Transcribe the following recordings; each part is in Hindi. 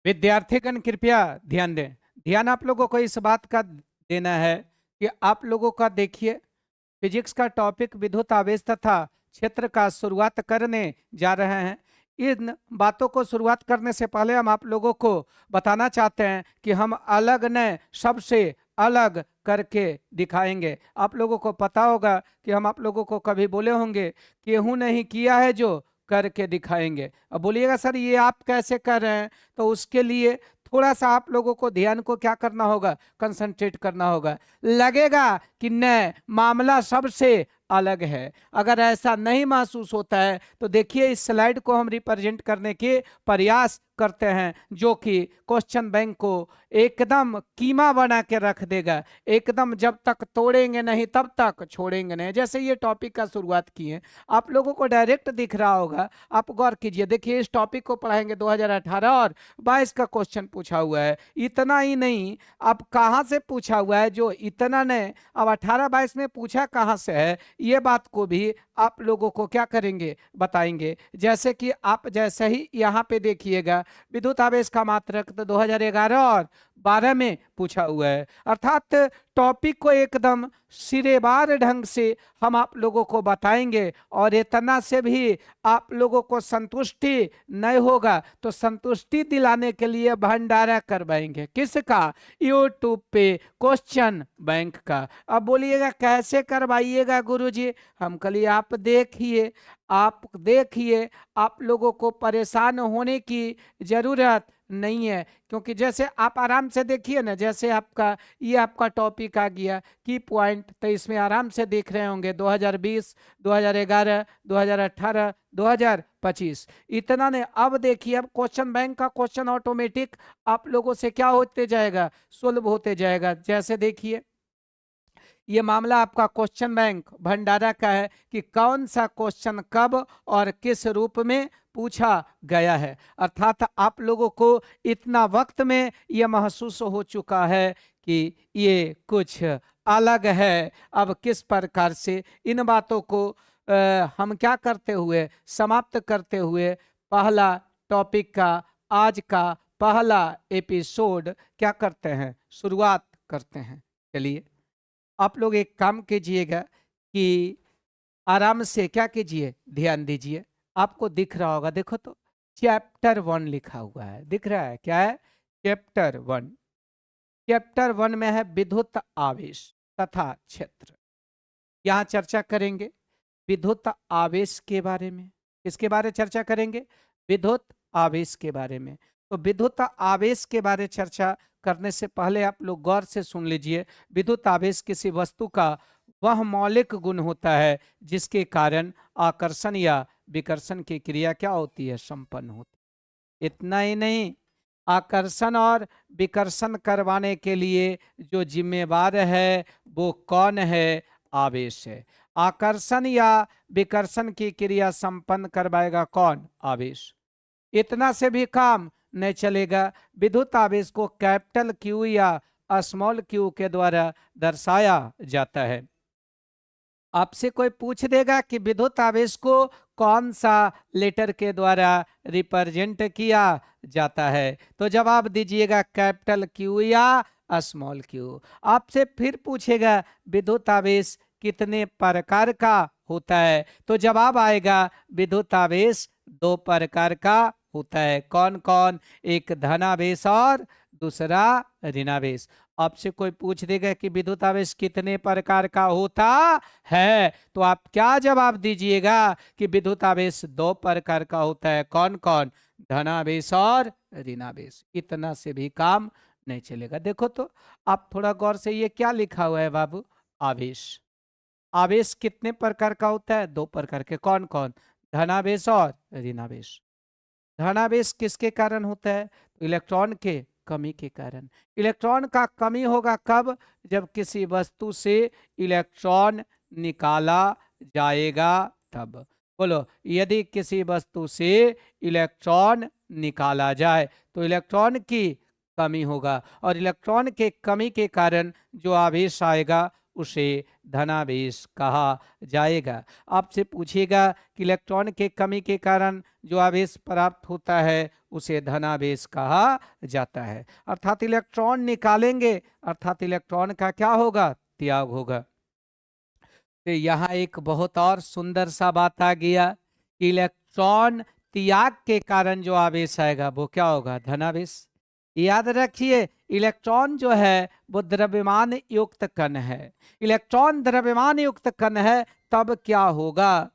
विद्यार्थीगण कृपया ध्यान दें। ध्यान आप लोगों को इस बात का देना है कि आप लोगों का देखिए, फिजिक्स का टॉपिक विद्युत आवेश तथा क्षेत्र का शुरुआत करने जा रहे हैं। इन बातों को शुरुआत करने से पहले हम आप लोगों को बताना चाहते हैं कि हम अलग न सबसे अलग करके दिखाएंगे। आप लोगों को पता होगा कि हम आप लोगों को कभी बोले होंगे केहू नहीं किया है जो करके दिखाएंगे। अब बोलिएगा सर ये आप कैसे कर रहे हैं, तो उसके लिए थोड़ा सा आप लोगों को ध्यान को क्या करना होगा, कंसंट्रेट करना होगा। लगेगा कि न मामला सबसे अलग है। अगर ऐसा नहीं महसूस होता है तो देखिए इस स्लाइड को हम रिप्रेजेंट करने के प्रयास करते हैं, जो कि क्वेश्चन बैंक को एकदम कीमा बना के रख देगा। एकदम जब तक तोड़ेंगे नहीं तब तक छोड़ेंगे नहीं। जैसे ये टॉपिक का शुरुआत किए, आप लोगों को डायरेक्ट दिख रहा होगा, आप गौर कीजिए। देखिए इस टॉपिक को पढ़ाएंगे 2018 और 22 का क्वेश्चन पूछा हुआ है। इतना ही नहीं, अब कहाँ से पूछा हुआ है, जो इतना ने अब 18-22 में पूछा कहाँ से है, ये बात को भी आप लोगों को क्या करेंगे, बताएंगे। जैसे कि आप जैसे ही यहाँ पे देखिएगा, विद्युत आवेश का मात्रक तो 2011 और 12 में पूछा हुआ है। अर्थात टॉपिक को एकदम सिरेबार ढंग से हम आप लोगों को बताएंगे। और इतना से भी आप लोगों को संतुष्टि नहीं होगा तो संतुष्टि दिलाने के लिए भंडारा करवाएंगे। किसका? यूट्यूब पे क्वेश्चन बैंक का। अब बोलिएगा कैसे करवाइएगा गुरुजी? हम कल आप देखिए, आप देखिए, आप लोगों को परेशान होने की जरूरत नहीं है। क्योंकि जैसे आप आराम से देखिए ना, जैसे आपका ये आपका टॉपिक आ गया की पॉइंट, तो इसमें आराम से देख रहे होंगे 2020, 2011, 2018, 2025 इतना ने। अब देखिए अब क्वेश्चन बैंक का क्वेश्चन ऑटोमेटिक आप लोगों से क्या होते जाएगा, सुलभ होते जाएगा। जैसे देखिए ये मामला आपका क्वेश्चन बैंक भंडारा का है कि कौन सा क्वेश्चन कब और किस रूप में पूछा गया है। अर्थात आप लोगों को इतना वक्त में यह महसूस हो चुका है कि ये कुछ अलग है। अब किस प्रकार से इन बातों को हम क्या करते हुए, समाप्त करते हुए, पहला टॉपिक का आज का पहला एपिसोड क्या करते हैं, शुरुआत करते हैं। चलिए आप लोग एक काम कीजिएगा कि आराम से क्या कीजिए, ध्यान दीजिए। आपको दिख रहा होगा, देखो तो चैप्टर 1 लिखा हुआ है, दिख रहा है? क्या है? चैप्टर 1। चैप्टर 1 में है विद्युत आवेश तथा क्षेत्र। यहाँ चर्चा करेंगे विद्युत आवेश के बारे में। किसके बारे चर्चा करेंगे? विद्युत आवेश के बारे में। तो विद्युत आवेश के बारे चर्चा करने से पहले आप लोग गौर से सुन लीजिए। विद्युत आवेश किसी वस्तु का वह मौलिक गुण होता है जिसके कारण आकर्षण या विकर्षण की क्रिया क्या होती है, संपन्न होती है। इतना ही नहीं, आकर्षण और विकर्षण करवाने के लिए जो जिम्मेवार है वो कौन है? आवेश है। आकर्षण या विकर्षण की क्रिया संपन्न करवाएगा कौन? आवेश। इतना से भी काम नहीं चलेगा। विद्युत आवेश को कैपिटल क्यू या स्मॉल क्यू के द्वारा दर्शाया जाता है। आपसे कोई पूछ देगा कि विद्युत आवेश को कौन सा लेटर के द्वारा रिप्रेजेंट किया जाता है, तो जवाब दीजिएगा कैपिटल क्यू या स्मॉल क्यू। आपसे फिर पूछेगा विद्युत आवेश कितने प्रकार का होता है, तो जवाब आएगा विद्युत आवेश 2 प्रकार का होता है। कौन कौन? एक धनावेश और दूसरा ऋणावेश। आपसे कोई पूछ देगा कि विद्युत आवेश कितने प्रकार का होता है, तो आप क्या जवाब दीजिएगा कि विद्युत आवेश 2 प्रकार का होता है। कौन कौन? धनावेश और ऋणावेश। इतना से भी काम नहीं चलेगा। देखो तो आप थोड़ा गौर से, ये क्या लिखा हुआ है बाबू? आवेश। आवेश कितने प्रकार का होता है? 2 प्रकार के। कौन कौन? धनावेश और ऋणावेश। धनावेश किसके कारण होता है? इलेक्ट्रॉन के कमी के कारण। इलेक्ट्रॉन का कमी होगा कब? जब किसी वस्तु से इलेक्ट्रॉन निकाला जाएगा तब। बोलो, यदि किसी वस्तु से इलेक्ट्रॉन निकाला जाए तो इलेक्ट्रॉन की कमी होगा, और इलेक्ट्रॉन के कमी के कारण जो आवेश आएगा उसे धनावेश कहा जाएगा। आपसे पूछेगा कि इलेक्ट्रॉन के कमी के कारण जो आवेश प्राप्त होता है उसे धनावेश कहा जाता है। अर्थात इलेक्ट्रॉन निकालेंगे, अर्थात इलेक्ट्रॉन का क्या होगा, त्याग होगा। तो यहाँ एक बहुत और सुंदर सा बात आ गया कि इलेक्ट्रॉन त्याग के कारण जो आवेश आएगा वो क्या होगा, धनावेश। याद रखिए, इलेक्ट्रॉन जो है वो द्रव्यमान युक्त कण है। इलेक्ट्रॉन द्रव्यमान युक्त कण है, तब क्या होगा,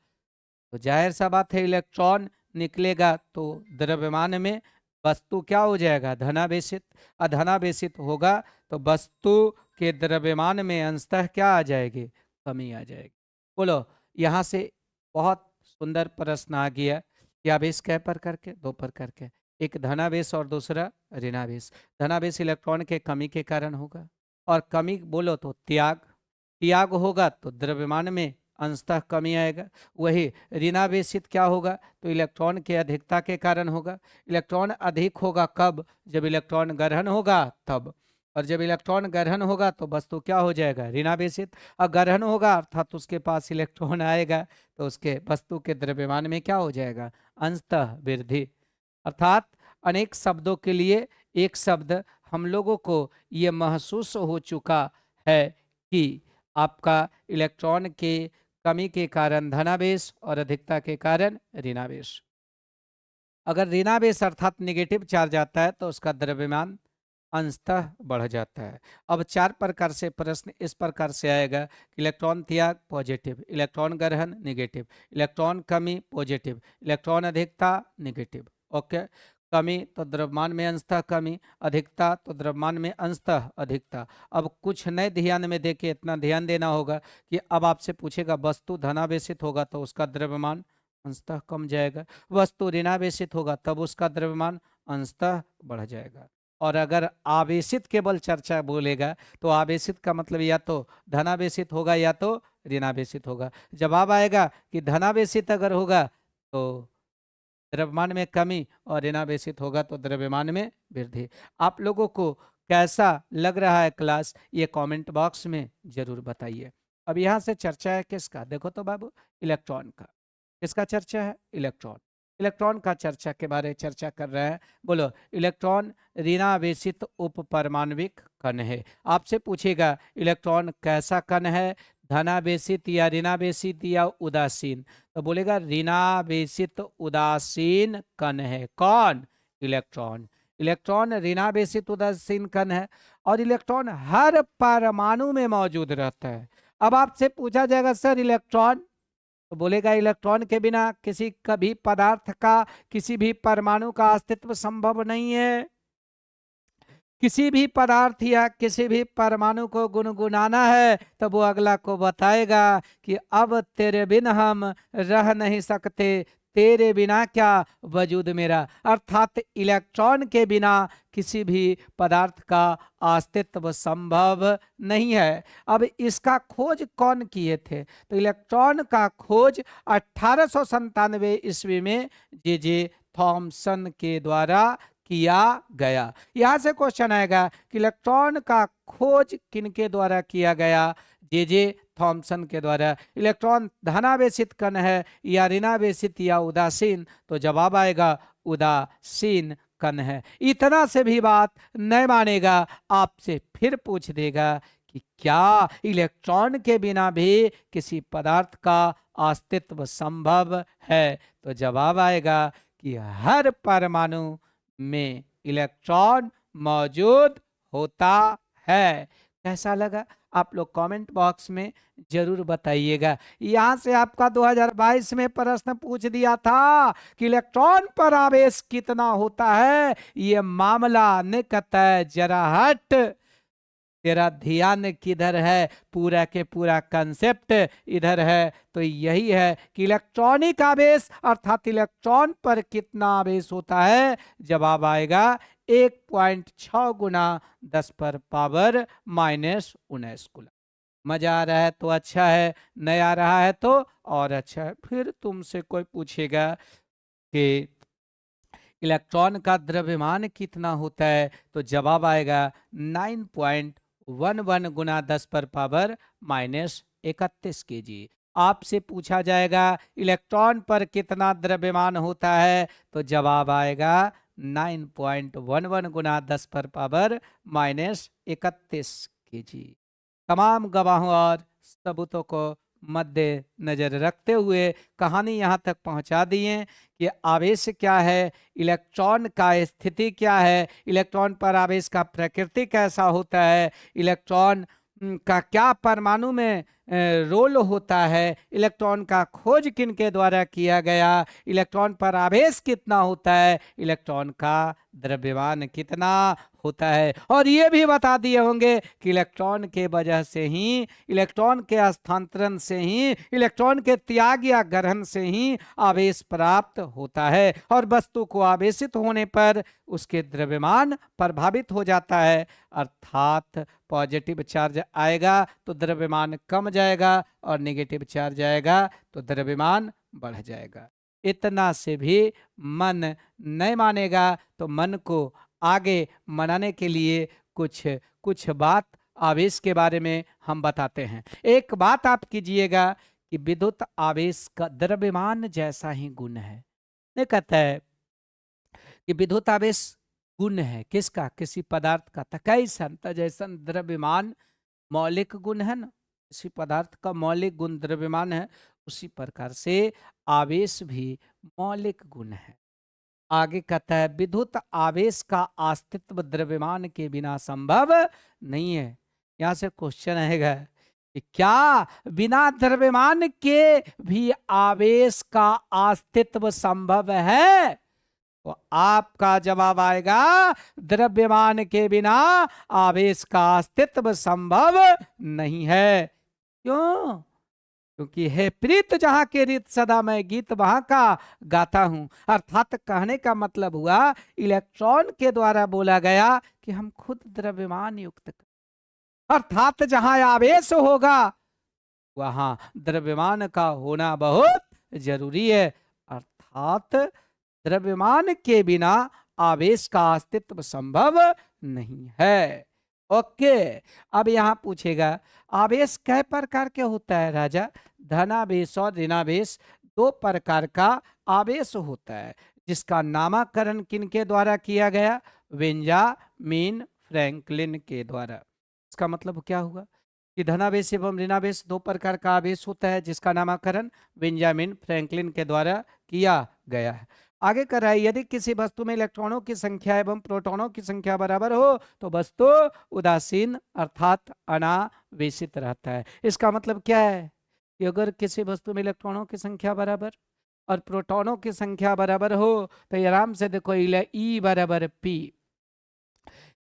तो जाहिर सा बात है इलेक्ट्रॉन निकलेगा तो द्रव्यमान में वस्तु क्या हो जाएगा, धनावेशित। अधनावेशित होगा तो वस्तु के द्रव्यमान में अंशतः क्या आ जाएगी, कमी आ जाएगी। बोलो, यहाँ से बहुत सुंदर प्रश्न आ गया कि आवेश कै प्रकार के, दो प्रकार के, एक धनावेश और दूसरा ऋणावेश। धनावेश इलेक्ट्रॉन के कमी के कारण होगा, और कमी बोलो तो त्याग, त्याग होगा तो द्रव्यमान में अंशतः कमी आएगा। वही ऋणावेशित क्या होगा, तो इलेक्ट्रॉन के अधिकता के कारण होगा। इलेक्ट्रॉन अधिक होगा कब, जब इलेक्ट्रॉन ग्रहण होगा तब, और जब इलेक्ट्रॉन ग्रहण होगा तो वस्तु क्या हो जाएगा, ऋणावेशित। और ग्रहण होगा अर्थात उसके पास इलेक्ट्रॉन आएगा तो उसके वस्तु के द्रव्यमान में क्या हो जाएगा, अंशतः वृद्धि। अर्थात अनेक शब्दों के लिए एक शब्द हम लोगों को ये महसूस हो चुका है कि आपका इलेक्ट्रॉन के कमी के कारण धनावेश और अधिकता के कारण ऋणावेश। अगर ऋणावेश अर्थात निगेटिव चार्ज आता है तो उसका द्रव्यमान अंशतः बढ़ जाता है। अब चार प्रकार से प्रश्न इस प्रकार से आएगा कि इलेक्ट्रॉन त्याग पॉजिटिव, इलेक्ट्रॉन ग्रहण निगेटिव, इलेक्ट्रॉन कमी पॉजिटिव, इलेक्ट्रॉन अधिकता निगेटिव। ओके, कमी तो द्रव्यमान में अंशतः कमी, अधिकता तो द्रव्यमान में अंशतः अधिकता। अब कुछ नए ध्यान में देके इतना ध्यान देना होगा कि अब आपसे पूछेगा वस्तु धनावेशित होगा तो उसका द्रव्यमान अंशतः कम जाएगा, वस्तु ऋणावेशित होगा तब उसका द्रव्यमान अंशतः बढ़ जाएगा। और अगर आवेशित केवल चर्चा बोलेगा तो आवेशित का मतलब या तो धनावेशित होगा या तो ऋणावेशित होगा। जवाब आएगा कि धनावेशित अगर होगा तो द्रव्यमान में कमी, और ऋणावेशित होगा तो द्रव्यमान में वृद्धि। आप लोगों को कैसा लग रहा है क्लास, ये कमेंट बॉक्स में जरूर बताइए। अब यहाँ से चर्चा है किसका, देखो तो बाबू, इलेक्ट्रॉन का। किसका चर्चा है, इलेक्ट्रॉन। इलेक्ट्रॉन का चर्चा के बारे चर्चा कर रहे हैं। बोलो, इलेक्ट्रॉन ऋणावेशित उप परमाणविक कण है। आपसे पूछेगा इलेक्ट्रॉन कैसा कण है, धनावेशित या ऋणावेशित या उदासीन, तो बोलेगा ऋणावेशित उदासीन कण है। कौन, इलेक्ट्रॉन। इलेक्ट्रॉन ऋणावेशित उदासीन कण है, और इलेक्ट्रॉन हर परमाणु में मौजूद रहता है। अब आपसे पूछा जाएगा सर इलेक्ट्रॉन, तो बोलेगा इलेक्ट्रॉन के बिना किसी कभी पदार्थ का, किसी भी परमाणु का अस्तित्व संभव नहीं है। किसी भी पदार्थ या किसी भी परमाणु को गुनगुनाना है तो वो अगला को बताएगा कि अब तेरे बिना हम रह नहीं सकते, तेरे बिना क्या वजूद मेरा। अर्थात इलेक्ट्रॉन के बिना किसी भी पदार्थ का अस्तित्व संभव नहीं है। अब इसका खोज कौन किए थे, तो इलेक्ट्रॉन का खोज 1897 ईस्वी में जे थॉमसन के द्वारा किया गया। यहां से क्वेश्चन आएगा कि इलेक्ट्रॉन का खोज किनके द्वारा किया गया, जे थॉमसन के द्वारा। इलेक्ट्रॉन धनावेशित कण है या ऋणावेशित या उदासीन, तो जवाब आएगा उदासीन कण है। इतना से भी बात नहीं मानेगा, आपसे फिर पूछ देगा कि क्या इलेक्ट्रॉन के बिना भी किसी पदार्थ का अस्तित्व संभव है, तो जवाब आएगा कि हर परमाणु में इलेक्ट्रॉन मौजूद होता है। कैसा लगा, आप लोग कमेंट बॉक्स में जरूर बताइएगा। यहां से आपका 2022 में प्रश्न पूछ दिया था कि इलेक्ट्रॉन पर आवेश कितना होता है, ये मामला निकट जरा हट, तेरा ध्यान किधर है, पूरा के पूरा कंसेप्ट इधर है। तो यही है कि इलेक्ट्रॉनिक आवेश अर्थात इलेक्ट्रॉन पर कितना आवेश होता है, जवाब आएगा 1.6 गुना 10 पर पावर -19 कूलम। मजा आ रहा है तो अच्छा है, नहीं आ रहा है तो और अच्छा है। फिर तुमसे कोई पूछेगा कि इलेक्ट्रॉन का द्रव्यमान कितना होता है, तो जवाब आएगा 9.1 11 गुना 10 पर पावर -31 kg। आपसे पूछा जाएगा इलेक्ट्रॉन पर कितना द्रव्यमान होता है, तो जवाब आएगा 9.11 गुना 10 पर पावर -31 kg। तमाम गवाहों और सबूतों को मद्दे नजर रखते हुए कहानी यहाँ तक पहुँचा दिए कि आवेश क्या है, इलेक्ट्रॉन का स्थिति क्या है, इलेक्ट्रॉन पर आवेश का प्रकृति कैसा होता है, इलेक्ट्रॉन का क्या परमाणु में रोल होता है, इलेक्ट्रॉन का खोज किन के द्वारा किया गया, इलेक्ट्रॉन पर आवेश कितना होता है, इलेक्ट्रॉन का द्रव्यमान कितना होता है, और ये भी बता दिए होंगे कि इलेक्ट्रॉन के वजह से ही, इलेक्ट्रॉन के स्थानांतरण से ही, इलेक्ट्रॉन के त्याग या ग्रहण से ही आवेश प्राप्त होता है, और वस्तु को आवेशित होने पर उसके द्रव्यमान प्रभावित हो जाता है, अर्थात पॉजिटिव चार्ज आएगा तो द्रव्यमान कम जाएगा और नेगेटिव चार्ज आएगा तो द्रव्यमान बढ़ जाएगा। इतना से भी मन नहीं मानेगा, तो मन को आगे मनाने के लिए कुछ कुछ बात आवेश के बारे में हम बताते हैं। एक बात आप कीजिएगा कि विद्युत आवेश का द्रव्यमान जैसा ही गुण है। नहीं कहता है कि विद्युत आवेश गुण है किसका, किसी पदार्थ का, कैसन जैसन द्रव्यमान मौलिक गुण है ना, किसी पदार्थ का मौलिक गुण द्रव्यमान है, उसी प्रकार से आवेश भी मौलिक गुण है। आगे कहता है विद्युत आवेश का अस्तित्व द्रव्यमान के बिना संभव नहीं है। यहां से क्वेश्चन आएगा कि क्या बिना द्रव्यमान के भी आवेश का अस्तित्व संभव है, तो आपका जवाब आएगा द्रव्यमान के बिना आवेश का अस्तित्व संभव नहीं है। क्यों? क्योंकि हे प्रीत जहां के रीत सदा मैं गीत वहां का गाता हूं। अर्थात कहने का मतलब हुआ इलेक्ट्रॉन के द्वारा बोला गया कि हम खुद द्रव्यमान युक्त कर, अर्थात जहां आवेश होगा वहां द्रव्यमान का होना बहुत जरूरी है। अर्थात द्रव्यमान के बिना आवेश का अस्तित्व संभव नहीं है। ओके, अब यहां पूछेगा आवेश कै प्रकार के होता है राजा? धनावेश और ऋणावेश दो प्रकार का आवेश होता है, जिसका नामकरण किनके द्वारा किया गया? बेंजामिन फ्रैंकलिन के द्वारा। इसका मतलब क्या हुआ कि धनावेश एवं ऋणावेश दो प्रकार का आवेश होता है, जिसका नामकरण बेंजामिन फ्रैंकलिन के द्वारा किया गया है। आगे कर रहा है यदि किसी वस्तु में इलेक्ट्रॉनों की संख्या एवं प्रोटॉनों की संख्या बराबर हो तो वस्तु उदासीन अर्थात अनावेशित रहता है। इसका मतलब क्या है कि अगर किसी वस्तु में इलेक्ट्रॉनों की संख्या बराबर और प्रोटॉनों की संख्या बराबर हो तो ये आराम से देखो ई बराबर पी,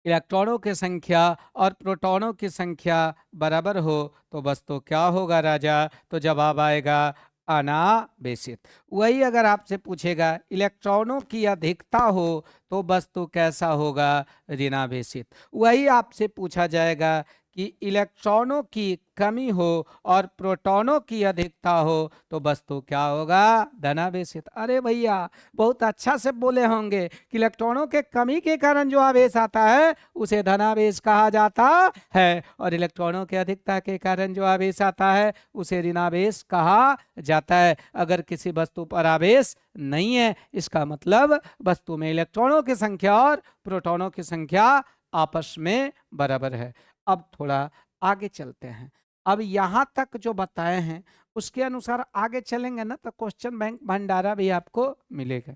इलेक्ट्रॉनों की संख्या और प्रोटॉनों की संख्या बराबर हो तो वस्तु क्या होगा राजा? तो जवाब आएगा अनावेशित। वही अगर आपसे पूछेगा इलेक्ट्रॉनों की अधिकता हो तो वस्तु कैसा होगा? ऋणावेशित। वही आपसे पूछा जाएगा कि इलेक्ट्रॉनों की कमी हो और प्रोटॉनों की अधिकता हो तो वस्तु क्या होगा? धनावेशित। अरे भैया बहुत अच्छा से बोले होंगे कि इलेक्ट्रॉनों के कमी के कारण जो आवेश आता है उसे धनावेश कहा जाता है, और इलेक्ट्रॉनों के अधिकता के कारण जो आवेश आता है उसे ऋणावेश कहा जाता है। अगर किसी वस्तु पर आवेश नहीं है इसका मतलब वस्तु में इलेक्ट्रॉनों की संख्या और प्रोटॉनों की संख्या आपस में बराबर है। अब थोड़ा आगे चलते हैं। अब यहां तक जो बताए हैं उसके अनुसार आगे चलेंगे ना तो क्वेश्चन बैंक भंडारा भी आपको मिलेगा।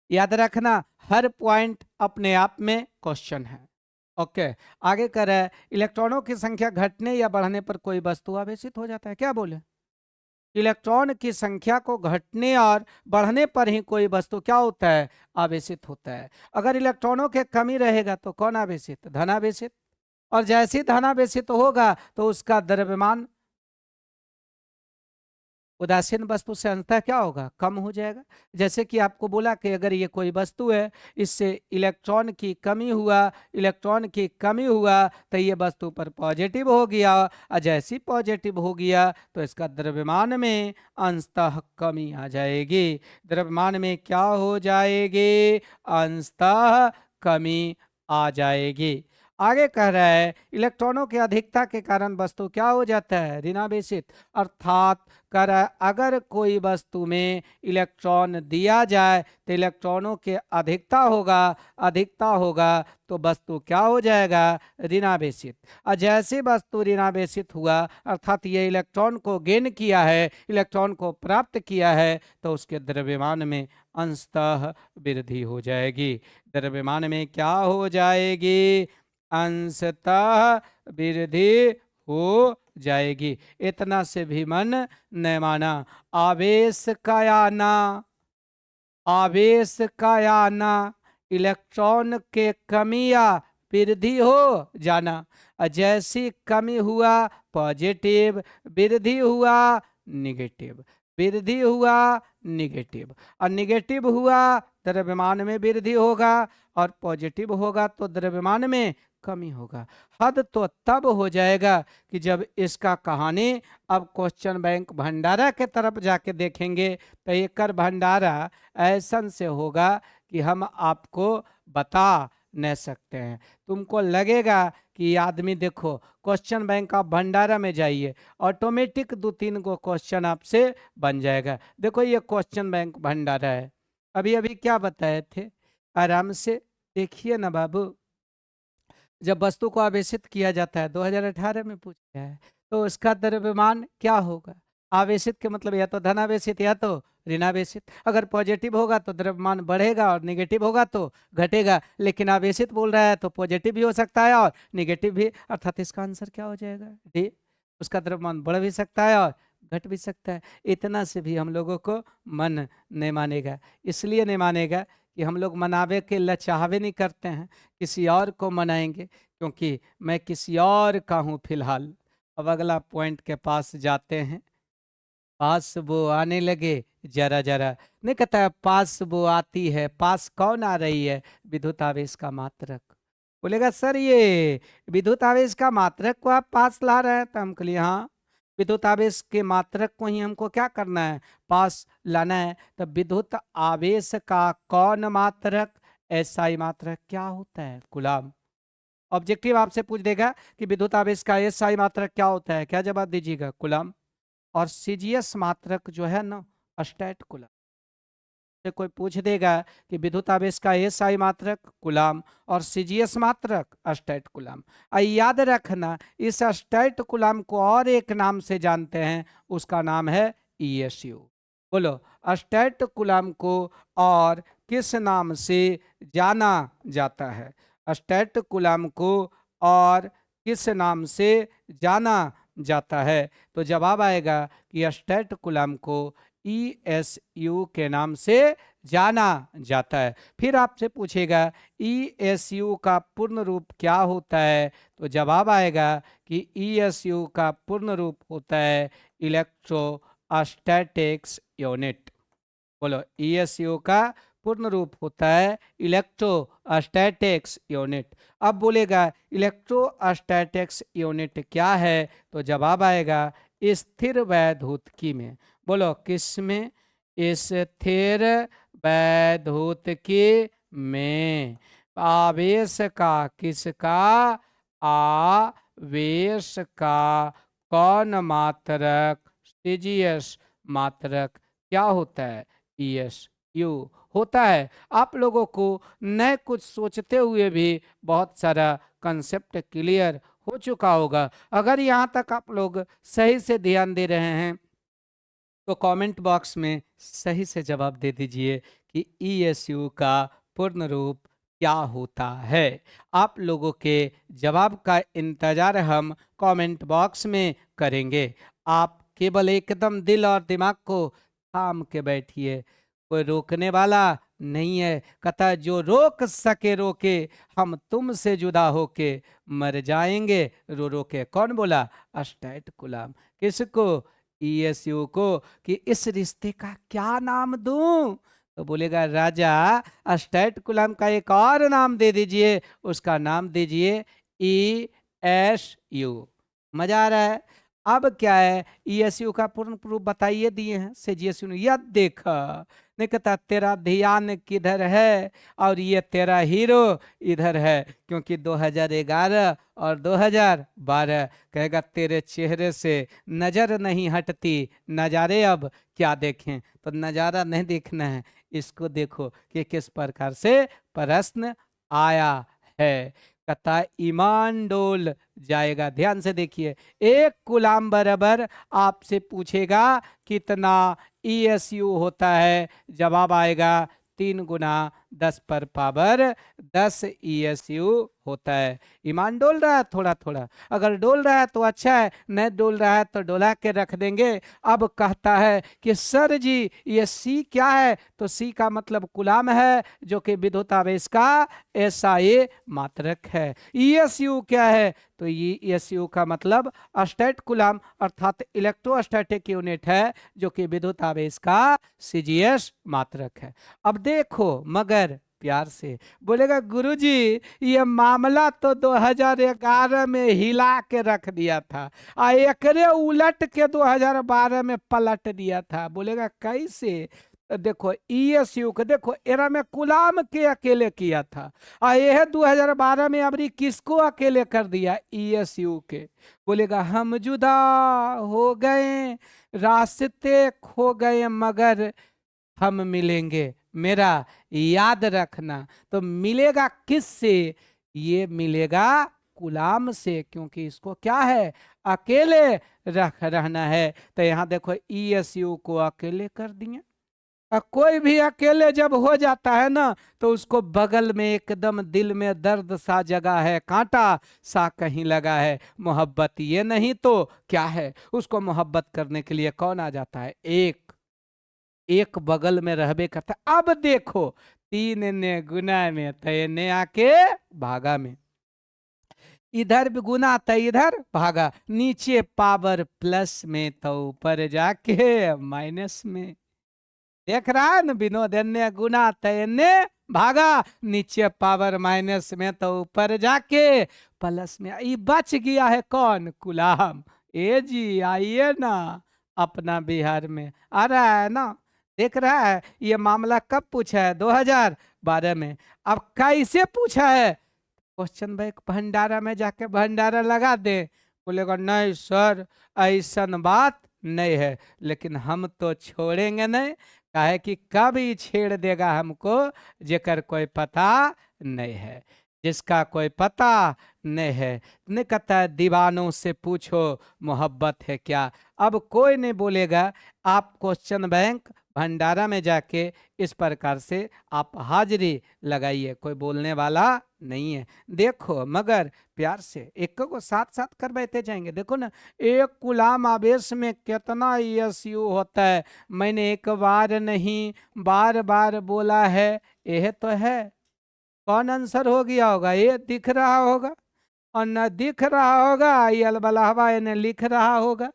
याद रखना हर पॉइंट अपने आप में क्वेश्चन है। ओके, आगे कर रहा है इलेक्ट्रॉनों की संख्या घटने या बढ़ने पर कोई वस्तु आवेशित हो जाता है। क्या बोले? इलेक्ट्रॉन की संख्या को घटने और बढ़ने पर ही कोई वस्तु क्या होता है? आवेशित होता है। अगर इलेक्ट्रॉनों के कमी रहेगा तो कौन आवेशित? धनावेशित। और जैसे ही धनावेशित होगा तो उसका द्रव्यमान उदासीन वस्तु से अंततः क्या होगा? कम हो जाएगा। जैसे कि आपको बोला कि अगर ये कोई वस्तु है इससे इलेक्ट्रॉन की कमी हुआ, इलेक्ट्रॉन की कमी हुआ तो ये वस्तु पर पॉजिटिव हो गया, और जैसी पॉजिटिव हो गया तो इसका द्रव्यमान में अंशतः कमी आ जाएगी। द्रव्यमान में क्या हो जाएगी? अंशतः कमी आ जाएगी। आगे कह रहा है इलेक्ट्रॉनों की अधिकता के कारण वस्तु क्या हो जाता है, ऋणावेशित। अर्थात कह रहा है अगर कोई वस्तु में इलेक्ट्रॉन दिया जाए तो इलेक्ट्रॉनों के अधिकता होगा तो वस्तु क्या हो जाएगा, ऋणावेशित। और जैसे वस्तु ऋणावेशित हुआ अर्थात ये इलेक्ट्रॉन को गेन किया है, इलेक्ट्रॉन को प्राप्त किया है, तो उसके द्रव्यमान में अंशतः वृद्धि हो जाएगी। द्रव्यमान में क्या हो जाएगी, अंशतः वृद्धि हो जाएगी। इतना से भी मन न माना। आवेश का आना इलेक्ट्रॉन के कमी या वृद्धि हो जाना। जैसी कमी हुआ पॉजिटिव, वृद्धि हुआ निगेटिव, वृद्धि हुआ निगेटिव, और निगेटिव हुआ द्रव्यमान में वृद्धि होगा, और पॉजिटिव होगा तो द्रव्यमान में कमी होगा। हद तो तब हो जाएगा कि जब इसका कहानी अब क्वेश्चन बैंक भंडारा के तरफ जाके देखेंगे तो एक भंडारा ऐसा से होगा कि हम आपको बता नहीं सकते हैं। तुमको लगेगा कि आदमी, देखो क्वेश्चन बैंक आप भंडारा में जाइए, ऑटोमेटिक 2-3 गो क्वेश्चन आपसे बन जाएगा। देखो ये क्वेश्चन बैंक भंडारा है, अभी अभी क्या बताए थे, आराम से देखिए ना बाबू। जब वस्तु को आवेशित किया जाता है 2018 में पूछा है, तो उसका द्रव्यमान क्या होगा। आवेशित के मतलब या तो धनावेशित या तो ऋणावेशित। अगर पॉजिटिव होगा तो द्रव्यमान बढ़ेगा और निगेटिव होगा तो घटेगा, लेकिन आवेशित बोल रहा है तो पॉजिटिव भी हो सकता है और निगेटिव भी, अर्थात इसका आंसर क्या हो जाएगा, डी। उसका द्रव्यमान बढ़ भी सकता है और घट भी सकता है। इतना से भी हम लोगों को मन नहीं मानेगा। इसलिए नहीं मानेगा कि हम लोग मनावे के लचावे नहीं करते हैं, किसी और को मनाएंगे, क्योंकि मैं किसी और का हूँ फिलहाल। अब अगला पॉइंट के पास जाते हैं। पास वो आने लगे जरा जरा, नहीं कहता है पास वो आती है, पास कौन आ रही है, विद्युत आवेश का मात्रक। बोलेगा सर ये विद्युत आवेश का मात्रक को आप पास ला रहे हैं, तो हम कहलिए हाँ, विद्युत आवेश के मात्रक को ही हमको क्या करना है, पास लाना है। तो विद्युत आवेश का कौन मात्रक, एसआई मात्रक क्या होता है, कूलम्ब। ऑब्जेक्टिव आपसे पूछ देगा कि विद्युत आवेश का एसआई मात्रक क्या होता है, क्या जवाब दीजिएगा, कूलम्ब। और सीजीएस मात्रक जो है ना, स्टैट कूलम्ब। से कोई पूछ देगा कि विद्युत आवेश का एसआई मात्रक कूलम्ब और सीजीएस मात्रक स्टैट कूलम्ब। याद रखना इस स्टैट कूलम्ब को और एक नाम से जानते हैं, उसका नाम है ईएसयू। बोलो स्टैट कूलम्ब को और किस नाम से जाना जाता है, स्टैट कूलम्ब को और किस नाम से जाना जाता है। तो जवाब आएगा कि स्टैट कूलम्ब को ईएसयू के नाम से जाना जाता है। फिर आपसे पूछेगा ईएसयू का पूर्ण रूप क्या होता है, तो जवाब आएगा कि ईएसयू का पूर्ण रूप होता है इलेक्ट्रोस्टैटिक्स यूनिट। बोलो ईएसयू का पूर्ण रूप होता है इलेक्ट्रोस्टैटिक्स यूनिट। अब बोलेगा इलेक्ट्रोस्टैटिक्स यूनिट क्या है, तो जवाब आएगा स्थिर वैद्युतिकी में। बोलो किस में, स्थिर वैद्युतिकी में। आवेश का, किसका, आवेश का कौन मात्रक, सीजीएस मात्रक क्या होता है, ईएसयू होता है। आप लोगों को न कुछ सोचते हुए भी बहुत सारा कंसेप्ट क्लियर हो चुका होगा। अगर यहाँ तक आप लोग सही से ध्यान दे रहे हैं तो कमेंट बॉक्स में सही से जवाब दे दीजिए कि ईएसयू का पूर्ण रूप क्या होता है। आप लोगों के जवाब का इंतजार हम कमेंट बॉक्स में करेंगे। आप केवल एकदम दिल और दिमाग को थाम के बैठिए, कोई रोकने वाला नहीं है। कथा जो रोक सके रोके, हम तुमसे जुदा होके मर जाएंगे रो रो के। कौन बोला, स्टैट कूलम्ब। किसको, ईएसयू को। कि इस रिश्ते का क्या नाम दूं, तो बोलेगा राजा स्टैट कूलम्ब का एक और नाम दे दीजिए, उसका नाम दीजिए ईएसयू। मजा आ रहा है। अब क्या है, ईएसयू का पूर्ण रूप बताइए दिए हैं से जीएसयू ने, यह देखा नहीं कहता तेरा ध्यान किधर है, और ये तेरा हीरो इधर है, क्योंकि 2011 और 2012 कहेगा तेरे चेहरे से नजर नहीं हटती, नज़ारे अब क्या देखें। तो नज़ारा नहीं देखना है, इसको देखो कि किस प्रकार से प्रश्न आया है। कहता ईमान डोल जाएगा। ध्यान से देखिए, 1 कूलाम बराबर आपसे पूछेगा कितना ईएसयू होता है, जवाब आएगा 3 × 10⁻10 ईएसयू होता है। ईमान डोल रहा है थोड़ा थोड़ा, अगर डोल रहा है तो अच्छा है, नहीं डोल रहा है तो डोला के रख देंगे। अब कहता है कि सर जी ये सी क्या है, तो सी का मतलब कूलाम है, जो कि विद्युत आवेश का एसआई मात्रक है। ईएसयू क्या है, तो ये ईएसयू का मतलब स्टैट कूलाम अर्थात इलेक्ट्रोस्टैटिक यूनिट है, जो कि विद्युत आवेश का सीजीएस मात्रक है। अब देखो मगर प्यार से बोलेगा गुरुजी ये मामला तो 2011 में हिला के रख दिया था, एकरे उलट के 2012 में पलट दिया था। बोलेगा कैसे, देखो ईएसयू के देखो एरा में कूलाम के अकेले किया था, यह 2012 में अबरी किसको अकेले कर दिया, ईएसयू के। बोलेगा हम जुदा हो गए, रास्ते खो गए, मगर हम मिलेंगे, मेरा याद रखना। तो मिलेगा किससे, ये मिलेगा कूलाम से, क्योंकि इसको क्या है अकेले रहना है। तो यहाँ देखो ईएसयू को अकेले कर दिए। कोई भी अकेले जब हो जाता है ना, तो उसको बगल में एकदम दिल में दर्द सा जगह है, कांटा सा कहीं लगा है, मोहब्बत ये नहीं तो क्या है। उसको मोहब्बत करने के लिए कौन आ जाता है, एक बगल में रहबे करता। अब देखो 3 ने गुना में तय ने आके भागा में, इधर भी गुना तो इधर भागा, नीचे पावर प्लस में तो ऊपर जाके माइनस में। देख रहा है ना विनोद, ने गुना तय ने भागा, नीचे पावर माइनस में तो ऊपर जाके प्लस में। ये बच गया है कौन, कूलाम। ए जी आइए ना, अपना बिहार में आ रहा है ना, देख रहा है। ये मामला कब पूछा है, 2012 में। अब कैसे पूछा है, क्वेश्चन बैंक भंडारा में जाके भंडारा लगा दे। बोलेगा नहीं सर ऐसा बात नहीं है, लेकिन हम तो छोड़ेंगे नहीं, काहे कि कब ही छेड़ देगा हमको, जेकर कोई पता नहीं है, जिसका कोई पता नहीं है। नहीं कहता है दीवानों से पूछो मोहब्बत है क्या। अब कोई नहीं बोलेगा, आप क्वेश्चन बैंक भंडारा में जाके इस प्रकार से आप हाजिरी लगाइए, कोई बोलने वाला नहीं है। देखो मगर प्यार से एक को साथ साथ कर बैठे जाएंगे। देखो ना, 1 कूलाम आवेश में कितना ईएसयू होता है, मैंने एक बार नहीं बार बार बोला है, यह तो है। कौन आंसर हो गया होगा, ये दिख रहा होगा, और न दिख रहा होगा ये अलबलाहवा ने लिख रहा होगा।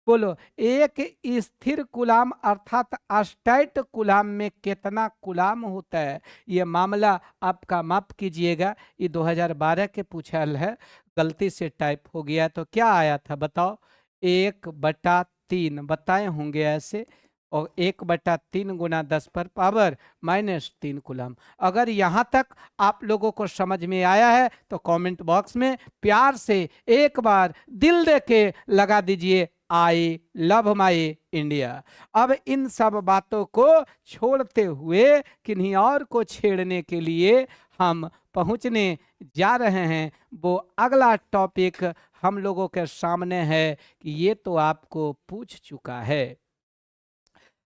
बोलो एक स्थिर कूलाम अर्थात अस्टैट कूलाम में कितना कूलाम होता है, ये मामला आपका माफ कीजिएगा, ये 2012 के पूछल है, गलती से टाइप हो गया। तो क्या आया था बताओ, 1/3 बताए होंगे ऐसे, और 1/3 × 10⁻³ कूलाम। अगर यहाँ तक आप लोगों को समझ में आया है तो कमेंट बॉक्स में प्यार से एक बार दिल दे के लगा दीजिए, आई लव माई इंडिया। अब इन सब बातों को छोड़ते हुए किन्हीं और को छेड़ने के लिए हम पहुंचने जा रहे हैं। वो अगला टॉपिक हम लोगों के सामने है कि ये तो आपको पूछ चुका है,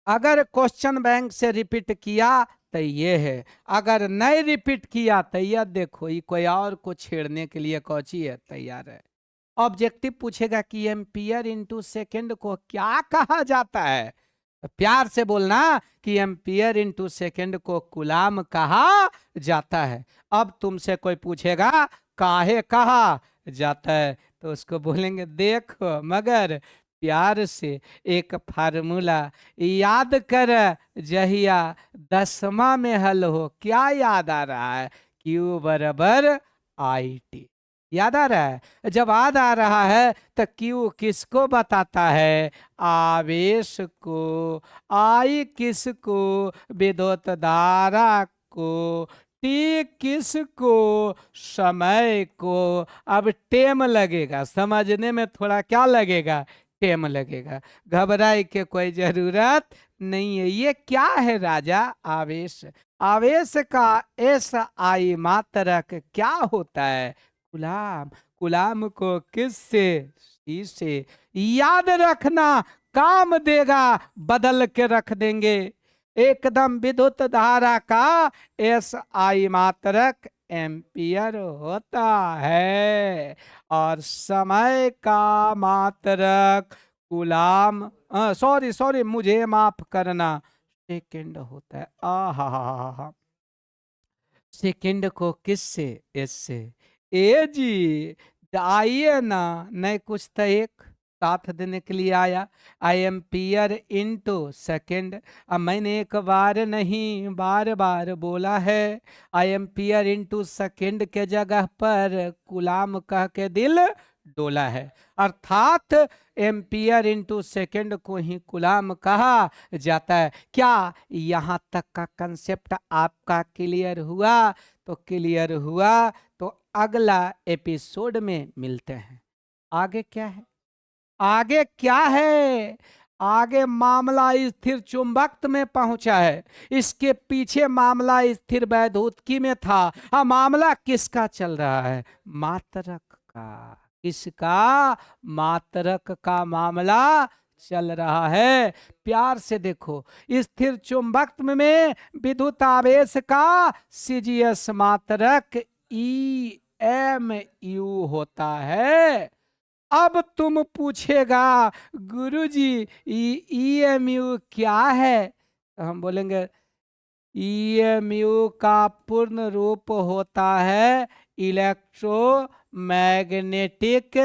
अगर क्वेश्चन बैंक से रिपीट किया तो ये है, अगर नहीं रिपीट किया तो यह देखो, ये कोई और को छेड़ने के लिए कौची है, तैयार है। ऑब्जेक्टिव पूछेगा कि एम्पियर इंटू सेकेंड को क्या कहा जाता है, तो प्यार से बोलना कि एम्पियर इंटू सेकेंड को कूलाम कहा जाता है। अब तुमसे कोई पूछेगा काहे कहा जाता है, तो उसको बोलेंगे देखो मगर प्यार से एक फार्मूला याद कर, जहिया 10वां में हल हो, क्या याद आ रहा है, Q = IT। याद आ रहा है? जब याद आ रहा है तो क्यू किसको बताता है? आवेश को। आई किसको? विद्युत धारा को। टी किसको? समय को। अब टेम लगेगा समझने में, थोड़ा क्या लगेगा? टेम लगेगा। घबराए के कोई जरूरत नहीं है। ये क्या है राजा? आवेश। आवेश का एस आई मात्रक क्या होता है? गुलाम। गुलाम को किससे? से। याद रखना, काम देगा, बदल के रख देंगे। एकदम विद्युत धारा का एस आई मात्रक एम्पियर होता है, और समय का मात्रक गुलाम, सॉरी सॉरी, मुझे माफ करना, सेकंड होता है। आ हा हा हा हा। सेकंड को किससे? इससे। ए जी, आइए ना, नहीं कुछ तो एक साथ देने के लिए आया। आई एम्पियर इंटू सेकेंड। अब मैंने एक बार नहीं बार बार बोला है। आई एम्पियर इंटू सेकेंड के जगह पर गुलाम कह के दिल डोला है, अर्थात एम्पियर इंटू सेकेंड को ही गुलाम कहा जाता है। क्या यहाँ तक का कंसेप्ट आपका क्लियर हुआ? तो क्लियर हुआ तो अगला एपिसोड में मिलते हैं। आगे क्या है? आगे क्या है? आगे मामला स्थिर चुंबकत्व में पहुंचा है। इसके पीछे मामला स्थिर वैद्युतिकी में था। अब मामला किसका चल रहा है? मात्रक का। किसका? मात्रक का मामला चल रहा है। प्यार से देखो, स्थिर चुंबकत्व में विद्युत आवेश का सीजीएस मात्रक ई एम यू होता है। अब तुम पूछेगा गुरुजी ईएमयू क्या है, तो हम बोलेंगे ईएमयू का पूर्ण रूप होता है इलेक्ट्रोमैग्नेटिक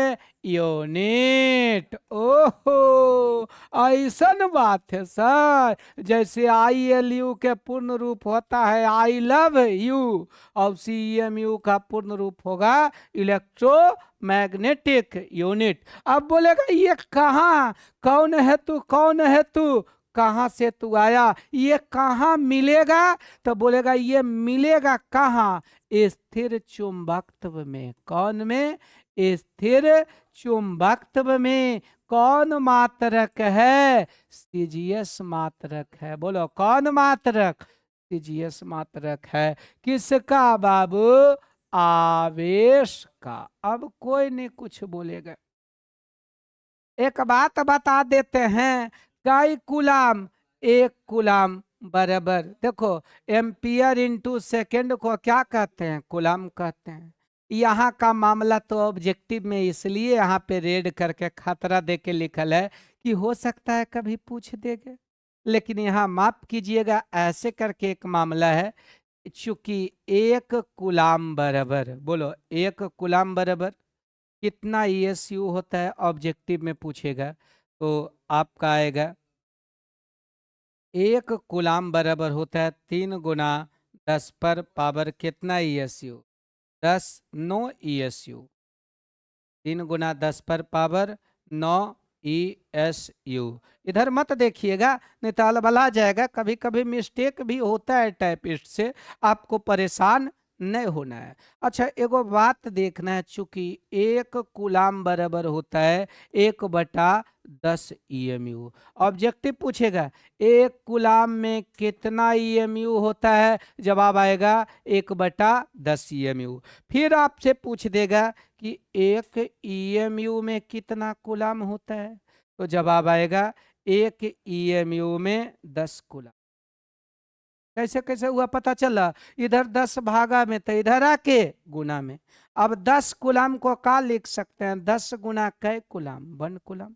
यूनिट। ओहो, ऐसन बात है सर। जैसे ILU के पूर्ण रूप होता है आई लव यू, और CEMU का पूर्ण रूप होगा इलेक्ट्रोमैग्नेटिक यूनिट। अब बोलेगा ये कहाँ, कौन है तू, कौन है तू, कहाँ से तू आया, ये कहाँ मिलेगा? तो बोलेगा ये मिलेगा कहाँ? स्थिर चुंबकत्व में। कौन में? स्थिर चुंबकत्व में। कौन मात्रक है? सीजीएस मात्रक है। बोलो कौन मात्रक? सीजीएस मात्रक है। किसका बाबू? आवेश का। अब कोई नहीं कुछ बोलेगा। एक बात बता देते हैं, कई कुलाम, एक कुलाम बराबर, देखो एम्पियर इंटू सेकेंड को क्या कहते हैं? कुलाम कहते हैं। यहाँ का मामला तो ऑब्जेक्टिव में इसलिए यहाँ पे रेड करके खतरा दे के लिखल है कि हो सकता है कभी पूछ देगा, लेकिन यहाँ माफ कीजिएगा, ऐसे करके एक मामला है। चूंकि एक कुलाम बराबर, बोलो एक कुलाम बराबर कितना ESU होता है, ऑब्जेक्टिव में पूछेगा तो आपका आएगा एक कुलाम बराबर होता है 3 × 10 पर पावर कितना ESU? 10, 9 ESU। 3 × 10 पर पावर 9 ESU। इधर मत देखिएगा, नहीं तो अलबला जाएगा। कभी कभी मिस्टेक भी होता है टाइपिस्ट से, आपको परेशान नहीं होना है। अच्छा एगो बात देखना है, चूंकि एक कुलाम बराबर होता है 1/10 EMU। ऑब्जेक्टिव पूछेगा एक कुलाम में कितना EMU होता है, जवाब आएगा 1/10 EMU। फिर आपसे पूछ देगा कि एक EMU में कितना कुलाम होता है, तो जवाब आएगा एक EMU में 10 कुलाम। कैसे कैसे हुआ पता चला? इधर 10 भागा में तो इधर आके गुना में। अब 10 कुलाम को क्या लिख सकते हैं? 10 गुना कै कुलाम? 1 कुलाम।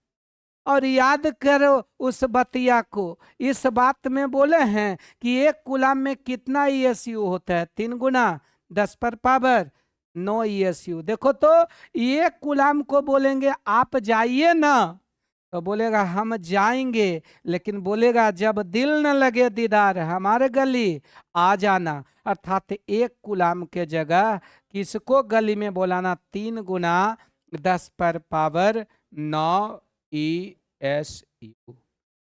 और याद करो उस बतिया को, इस बात में बोले हैं कि एक कुलाम में कितना ESU होता है? 3 × 10 पर पावर 9 ESU। देखो तो एक कुलाम को बोलेंगे आप जाइए ना, तो बोलेगा हम जाएंगे, लेकिन बोलेगा जब दिल न लगे दीदार हमारे गली आ जाना। अर्थात 1 कूलाम के जगह किसको गली में बुलाना? 3 गुना 10⁻9 ESU।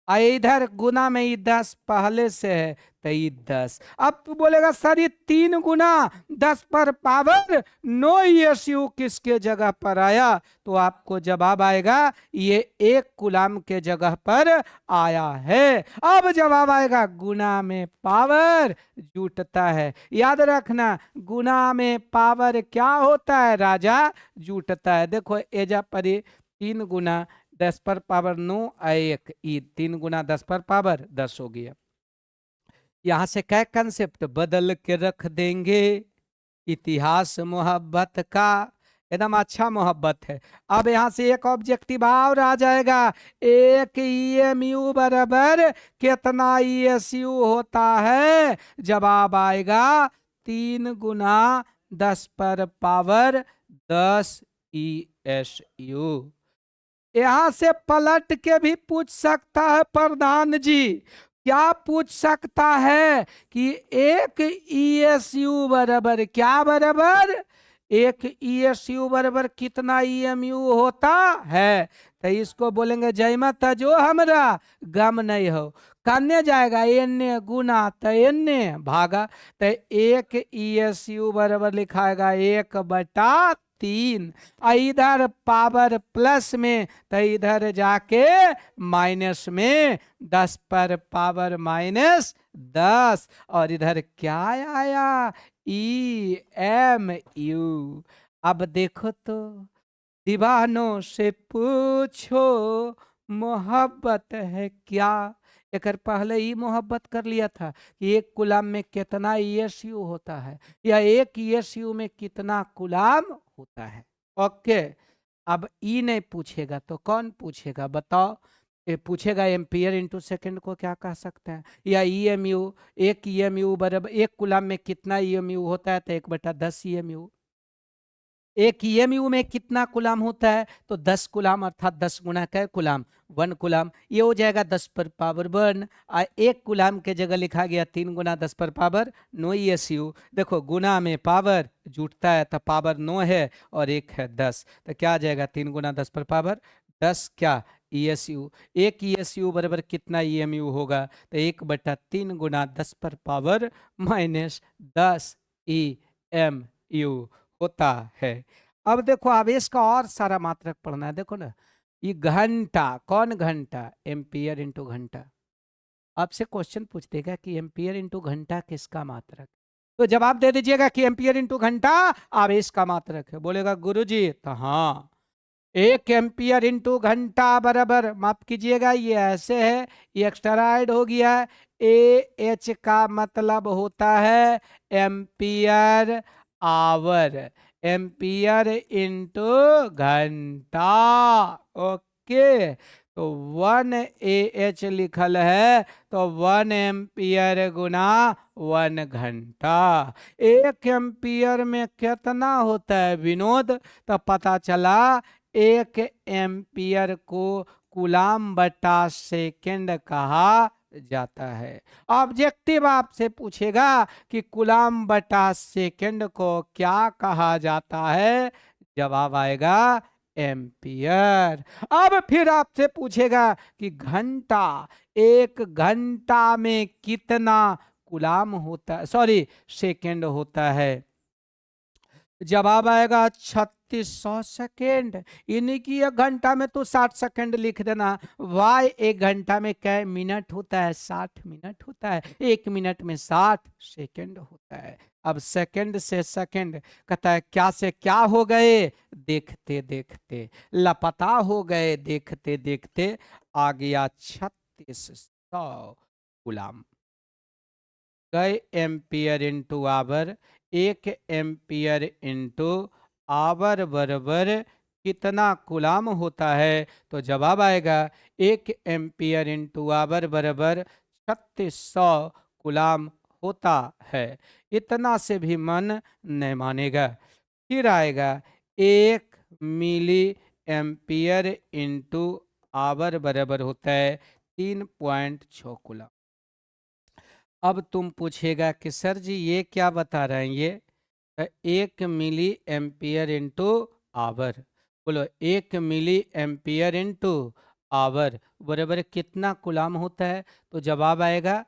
इधर गुना में ही 10 पहले से है, तो ये 10। अब तू बोलेगा सर ये 3 गुना 10⁻9 ESU किसके जगह पर आया? तो आपको जवाब आएगा ये 1 कूलाम के जगह पर आया है। अब जवाब आएगा गुना में पावर जुटता है। याद रखना, गुना में पावर क्या होता है राजा? जुटता है। देखो एजा पर 3 गुना 10⁻9 1, ये 3 गुना 10⁻10 हो गया। यहां से क्या कंसेप्ट बदल के रख देंगे? इतिहास मोहब्बत का, एकदम अच्छा मोहब्बत है। अब यहां से एक ऑब्जेक्टिव और आ जाएगा, 1 EMU बराबर कितना ESU होता है? जवाब आएगा 3 गुना 10⁻10 ESU। यहां से पलट के भी पूछ सकता है प्रधान जी। क्या पूछ सकता है कि 1 ESU बराबर क्या बराबर? 1 ESU बराबर कितना EMU होता है? तो इसको बोलेंगे जय माता जो हमरा गम नहीं हो। करने जाएगा एन्ने गुना तो एन्ने भागा, तो 1 ESU बराबर लिखाएगा 1/3। इधर पावर प्लस में तो इधर जाके माइनस में 10⁻−10। और इधर क्या आया? EMU। अब देखो तो, दीवानों से पूछो मोहब्बत है क्या? एक पहले ही मोहब्बत कर लिया था कि 1 कूलाम में कितना ESU होता है, या 1 ESU में कितना कूलाम होता है। ओके, अब ई नहीं पूछेगा तो कौन पूछेगा बताओ? ये पूछेगा एम्पियर इंटू सेकेंड को क्या कह सकते हैं, या EMU। 1 EMU बराबर 1 कूलाम में कितना EMU होता है? तो 1/10 EMU। 1 EMU में कितना कूलाम होता है? तो 10 कूलाम, अर्थात 10 गुना क्या कूलाम? 1 कूलाम। ये हो जाएगा 10⁻1। 1 कूलाम के जगह लिखा गया 3 गुना 10⁻9 ESU। देखो गुना में पावर जुटता है तो पावर 9 है और 1 है 10, तो क्या आ जाएगा? 3 गुना 10⁻10 क्या ESU। 1 ESU बराबर कितना EMU होगा? तो 1/3 गुना 10⁻−10 EMU होता है। अब देखो आवेश का और सारा मात्रक पढ़ना है। देखो ना, ये घंटा, कौन घंटा? एम्पियर इंटू घंटा। आपसे क्वेश्चन पूछ देगा कि एम्पियर इंटू घंटा किसका मात्रक? तो जवाब दे दीजिएगा कि एम्पियर इंटू घंटा आवेश का मात्रक है। बोलेगा गुरुजी तो हाँ, 1 एम्पियर इंटू घंटा बराबर, माफ कीजिएगा ये ऐसे है, ये एक्स्ट्रा ऐड हो गया है। AH का मतलब होता है एम्पियर आवर, एम्पियर इंटू घंटा। ओके, तो 1 AH लिखल है तो 1 एम्पियर गुना 1 घंटा। 1 एम्पियर में कितना होता है विनोद? तो पता चला 1 एम्पियर को कूलाम बटा सेकेंड कहा जाता है। ऑब्जेक्टिव आपसे पूछेगा कि कूलाम बटा सेकेंड को क्या कहा जाता है? जवाब आएगा एम्पियर। अब फिर आपसे पूछेगा कि घंटा, 1 घंटा में कितना कूलाम होता है, सॉरी सेकेंड होता है? जवाब आएगा 3600 सेकेंड। यानी कि 1 घंटा में तो 60 सेकेंड लिख देना। वाई 1 घंटा में कै मिनट होता है? 60 मिनट होता है। 1 मिनट में 60 सेकेंड होता है। अब सेकेंड से सेकेंड कहता है क्या से क्या हो गए? देखते देखते लापता हो गए, देखते देखते आ गया 3600 गुलाम। कई ampere into hour? 1 ampere into hour बराबर कितना कूलाम होता है? तो जवाब आएगा 1 एम्पियर इंटू आवर बराबर 3600 कूलाम होता है। इतना से भी मन नहीं मानेगा। फिर आएगा 1 मिली एम्पियर इंटू आवर बराबर होता है 3.6 कूलम। अब तुम पूछेगा कि सर जी ये क्या बता रहे हैं ये? 1 मिली एम्पियर इंटू आवर। बोलो 1 मिली एम्पियर इंटू आवर बराबर कितना कूलम होता है? तो जवाब आएगा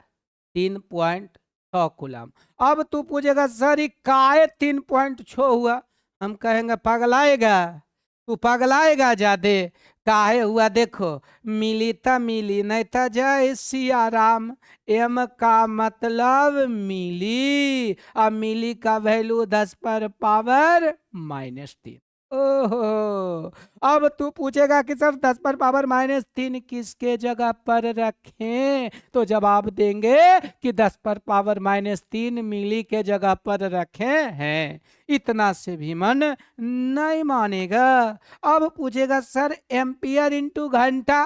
3.6 कूलम। अब तू पूछेगा सर ये काहे 3.6 हुआ? हम कहेंगे पगलाएगा, तू पगलाएगा जादे। काहे हुआ देखो, मिली त मिली नहीं त जय सिया राम। एम का मतलब मिली, अब मिली का वैल्यू 10 पर पावर -3। ओहो, अब तू पूछेगा कि सर 10 पर पावर -3 किसके जगह पर रखें? तो जवाब देंगे कि 10 पर पावर -3 मिली के जगह पर रखे हैं। इतना से भी मन नहीं मानेगा। अब पूछेगा सर एम्पियर इंटू घंटा।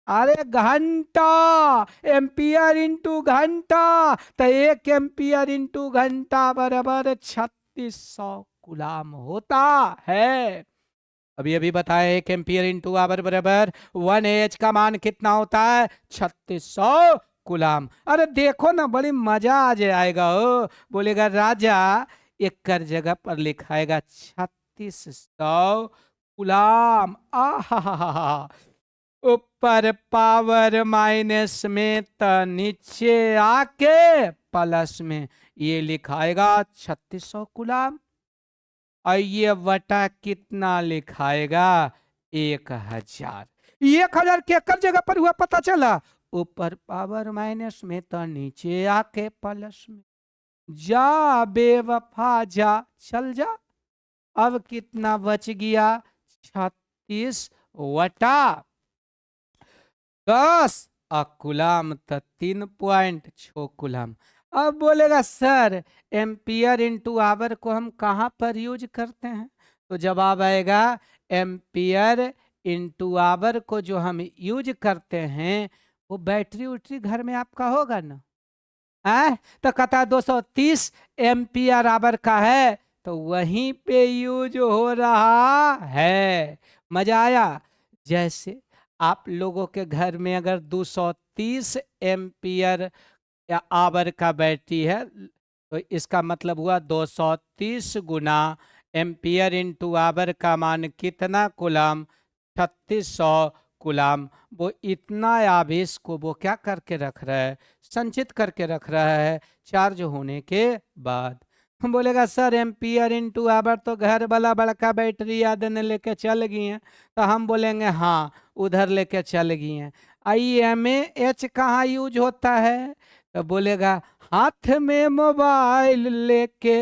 अरे घंटा, एम्पियर इंटू घंटा, तो 1 एम्पियर इंटू घंटा बराबर 3600 गुलाम होता है। अभी अभी बताया 1 एम्पियर इंटू आवर बराबर 1 H का मान कितना होता है? 3600 गुलाम। अरे देखो ना बड़ी मजा आ जाएगा हो। बोलेगा राजा एक कर जगह पर लिखाएगा 3600 गुलाम। आहा, ऊपर पावर माइनस में तो नीचे आके प्लस में ये लिखाएगा 3600 गुलाम। और ये वटा कितना लिखाएगा? 1000। 1000 के कर जगह पर हुआ पता चला? ऊपर पावर माइनस में तो नीचे आके प्लस में। जा बेवफा जा, चल जा। अब कितना बच गया? 36 वटा 10 गुलाम तो 3.6 गुलाम। अब बोलेगा सर एम्पियर इंटू आवर को हम कहाँ पर यूज करते हैं? तो जवाब आएगा एम्पियर इंटू आवर को जो हम यूज करते हैं वो बैटरी उटरी घर में आपका होगा ना? तो कहता 230 एम्पियर आवर का है, तो वहीं पे यूज हो रहा है। मजा आया? जैसे आप लोगों के घर में अगर 230 एम्पियर या आवर का बैटरी है, तो इसका मतलब हुआ 230 गुना एम्पियर इंटू आवर का मान कितना कूलम? 3600 कूलम। वो इतना आवेश को वो क्या करके रख रहा है? संचित करके रख रहा है चार्ज होने के बाद। हम बोलेगा सर एम्पियर इंटू आवर तो घर वाला बड़का बैटरी याद ने लेके चल गई हैं। तो हम बोलेंगे हाँ उधर लेके चल गई हैं। IMAH कहाँ यूज होता है? तो बोलेगा हाथ में मोबाइल लेके,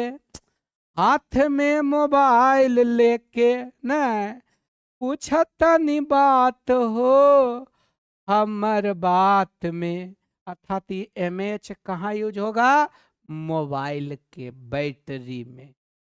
हाथ में मोबाइल लेके न पूछतनी बात हो हमर बात में। अर्थात MH कहाँ यूज होगा? मोबाइल के बैटरी में।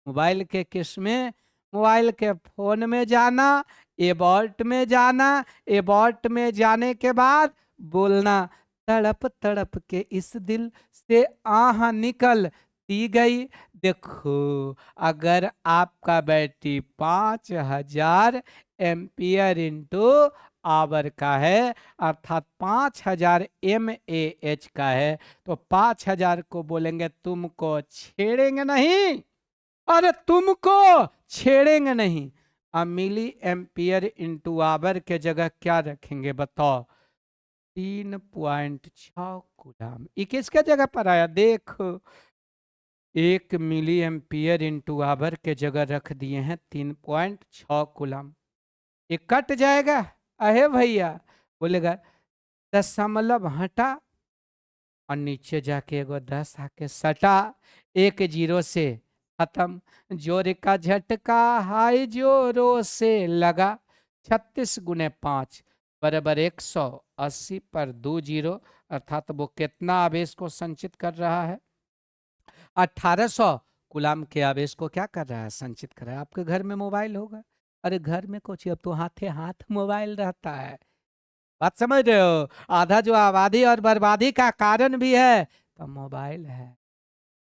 मोबाइल के किस में? मोबाइल के फोन में जाना, एबॉर्ट में जाना, एबॉर्ट में जाने के बाद बोलना तड़प तड़प के इस दिल से आह निकल दी गई। देखो अगर आपका बैटरी 5000 एम्पियर इंटू आवर का है अर्थात 5000 mAh का है, तो 5000 को बोलेंगे तुमको छेड़ेंगे नहीं। अरे तुमको छेड़ेंगे नहीं। अब मिली एम्पियर इंटू आवर के जगह क्या रखेंगे बताओ? 3.6 कूलम। ये किसके जगह पर आया? देखो 1 मिली एम्पियर इंटू आवर के जगह रख दिए हैं 3.6 कूलम। ये कट जाएगा। अहे भैया बोलेगा 10 हटा और नीचे जाके एगो 10 आके सटा। 1 0 से खत्म। जोर का झटका हाई जोरों से लगा। 36 गुने 5 बराबर 180 पर 2 0 अर्थात वो कितना आवेश को संचित कर रहा है? 1800 गुलाम के आवेश को क्या कर रहा है? संचित कर रहा है। आपके घर में मोबाइल होगा। अरे घर में कुछ अब तो हाथे हाथ मोबाइल रहता है। बात समझ रहे हो? आधा जो आबादी और बर्बादी का कारण भी है तो मोबाइल है।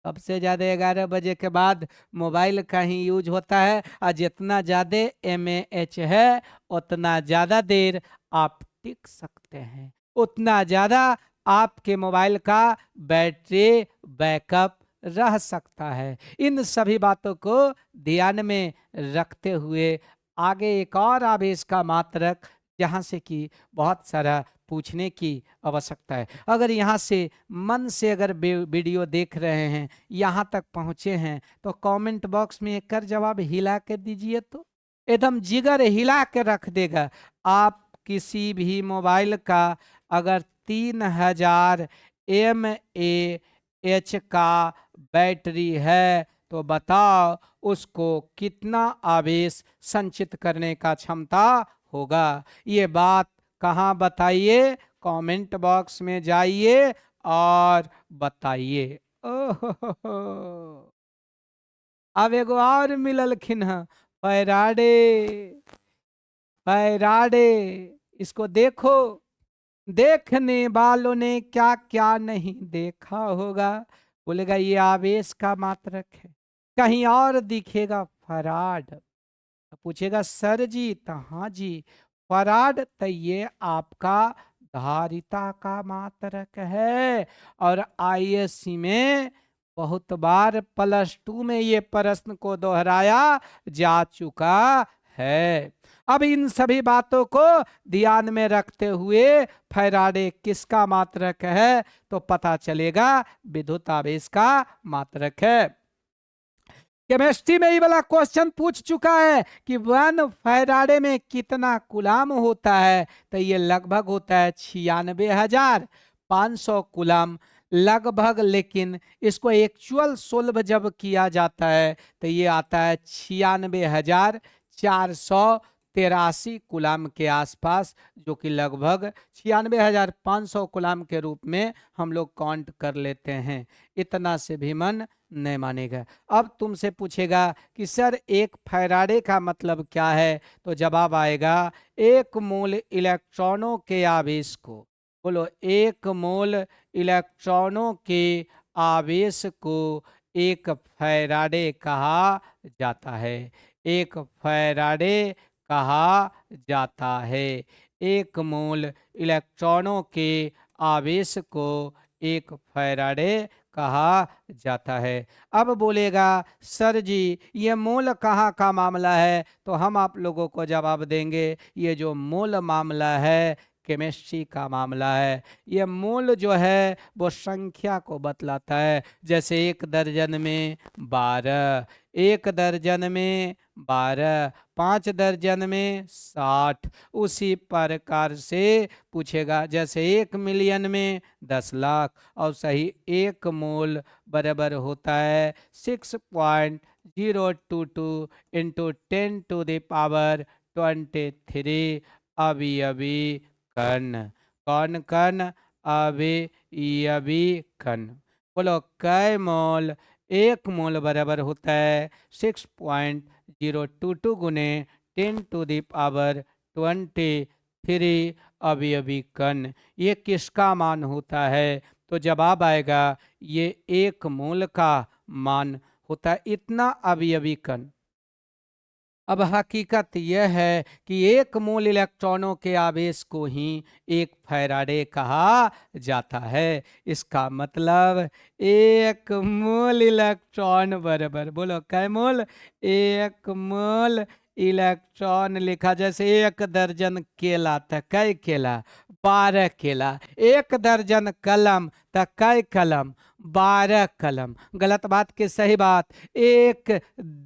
सबसे ज़्यादा 11 बजे के बाद मोबाइल का ही यूज होता है, और जितना ज़्यादा mAh है उतना ज़्यादा देर आप टिक सकते हैं, उतना ज़्यादा आपके मोबाइल का बैटरी बैकअप रह सकता है। इन सभी बातों को ध्यान में रखते हुए आगे एक और आवेश का मात्रक, जहाँ से कि बहुत सारा पूछने की आवश्यकता है। अगर यहाँ से मन से अगर वीडियो देख रहे हैं, यहाँ तक पहुँचे हैं, तो कमेंट बॉक्स में एक कर जवाब हिला के दीजिए, तो एकदम जिगर हिला के रख देगा। आप किसी भी मोबाइल का अगर 3000 mAh का बैटरी है, तो बताओ उसको कितना आवेश संचित करने का क्षमता होगा। ये बात कहाँ बताइए? कमेंट बॉक्स में जाइए और बताइए। ओहो, अब एगो और मिललखिन है, फैराडे। फैराडे, इसको देखो, देखने वालों ने क्या क्या नहीं देखा होगा। बोलेगा ये आवेश का मात्रक है, कहीं और दिखेगा फराड। तो पूछेगा सर जी, तो हाँ जी, फराड तो ये आपका धारिता का मात्रक है। और आईएससी में बहुत बार +2 में ये प्रश्न को दोहराया जा चुका है। अब इन सभी बातों को ध्यान में रखते हुए फैराडे किसका मात्रक है, तो पता चलेगा विद्युत आवेश का मात्रक है। केमिस्ट्री में ये वाला क्वेश्चन पूछ चुका है कि 1 फैराडे में कितना कूलाम होता है, तो ये लगभग होता है 96,500 कूलाम लगभग। लेकिन इसको एक्चुअल सोल्व जब किया जाता है तो ये आता है 96,483 कूलाम के आसपास, जो कि लगभग 96,500 कूलाम के रूप में हम लोग काउंट कर लेते हैं। इतना से भी मन नहीं मानेगा। अब तुमसे पूछेगा कि सर एक फैराडे का मतलब क्या है, तो जवाब आएगा एक मोल इलेक्ट्रॉनों के आवेश को, बोलो, एक मोल इलेक्ट्रॉनों के आवेश को एक फैराडे कहा जाता है। एक फैराडे कहा जाता है। एक मोल इलेक्ट्रॉनों के आवेश को एक फैराडे कहा जाता है। अब बोलेगा सर जी ये मोल कहाँ का मामला है, तो हम आप लोगों को जवाब देंगे ये जो मोल मामला है केमिस्ट्री का मामला है। ये मोल जो है वो संख्या को बतलाता है, जैसे 1 दर्जन में 12, 1 दर्जन में 12, 5 दर्जन में 60। उसी प्रकार से पूछेगा जैसे 1 मिलियन में 10 लाख, और सही 1 मोल बराबर होता है 6.022 इंटू 10⁻23 अवयवी कण। कौन कण? अवयवी कण। बोलो कै मोल? 1 मोल बराबर होता है 6.022 गुने 10⁻23 अवयवी कण। ये किसका मान होता है, तो जवाब आएगा ये 1 मोल का मान होता है, इतना अवयवी कण। अब हकीकत यह है कि 1 मोल इलेक्ट्रॉनों के आवेश को ही 1 फैराडे कहा जाता है। इसका मतलब 1 मोल इलेक्ट्रॉन बराबर, बोलो कै मोल? 1 मोल इलेक्ट्रॉन लिखा, जैसे 1 दर्जन केला तो कै केला? 12 केला। 1 दर्जन कलम तो कै कलम? 12 कलम। गलत बात की सही बात? 1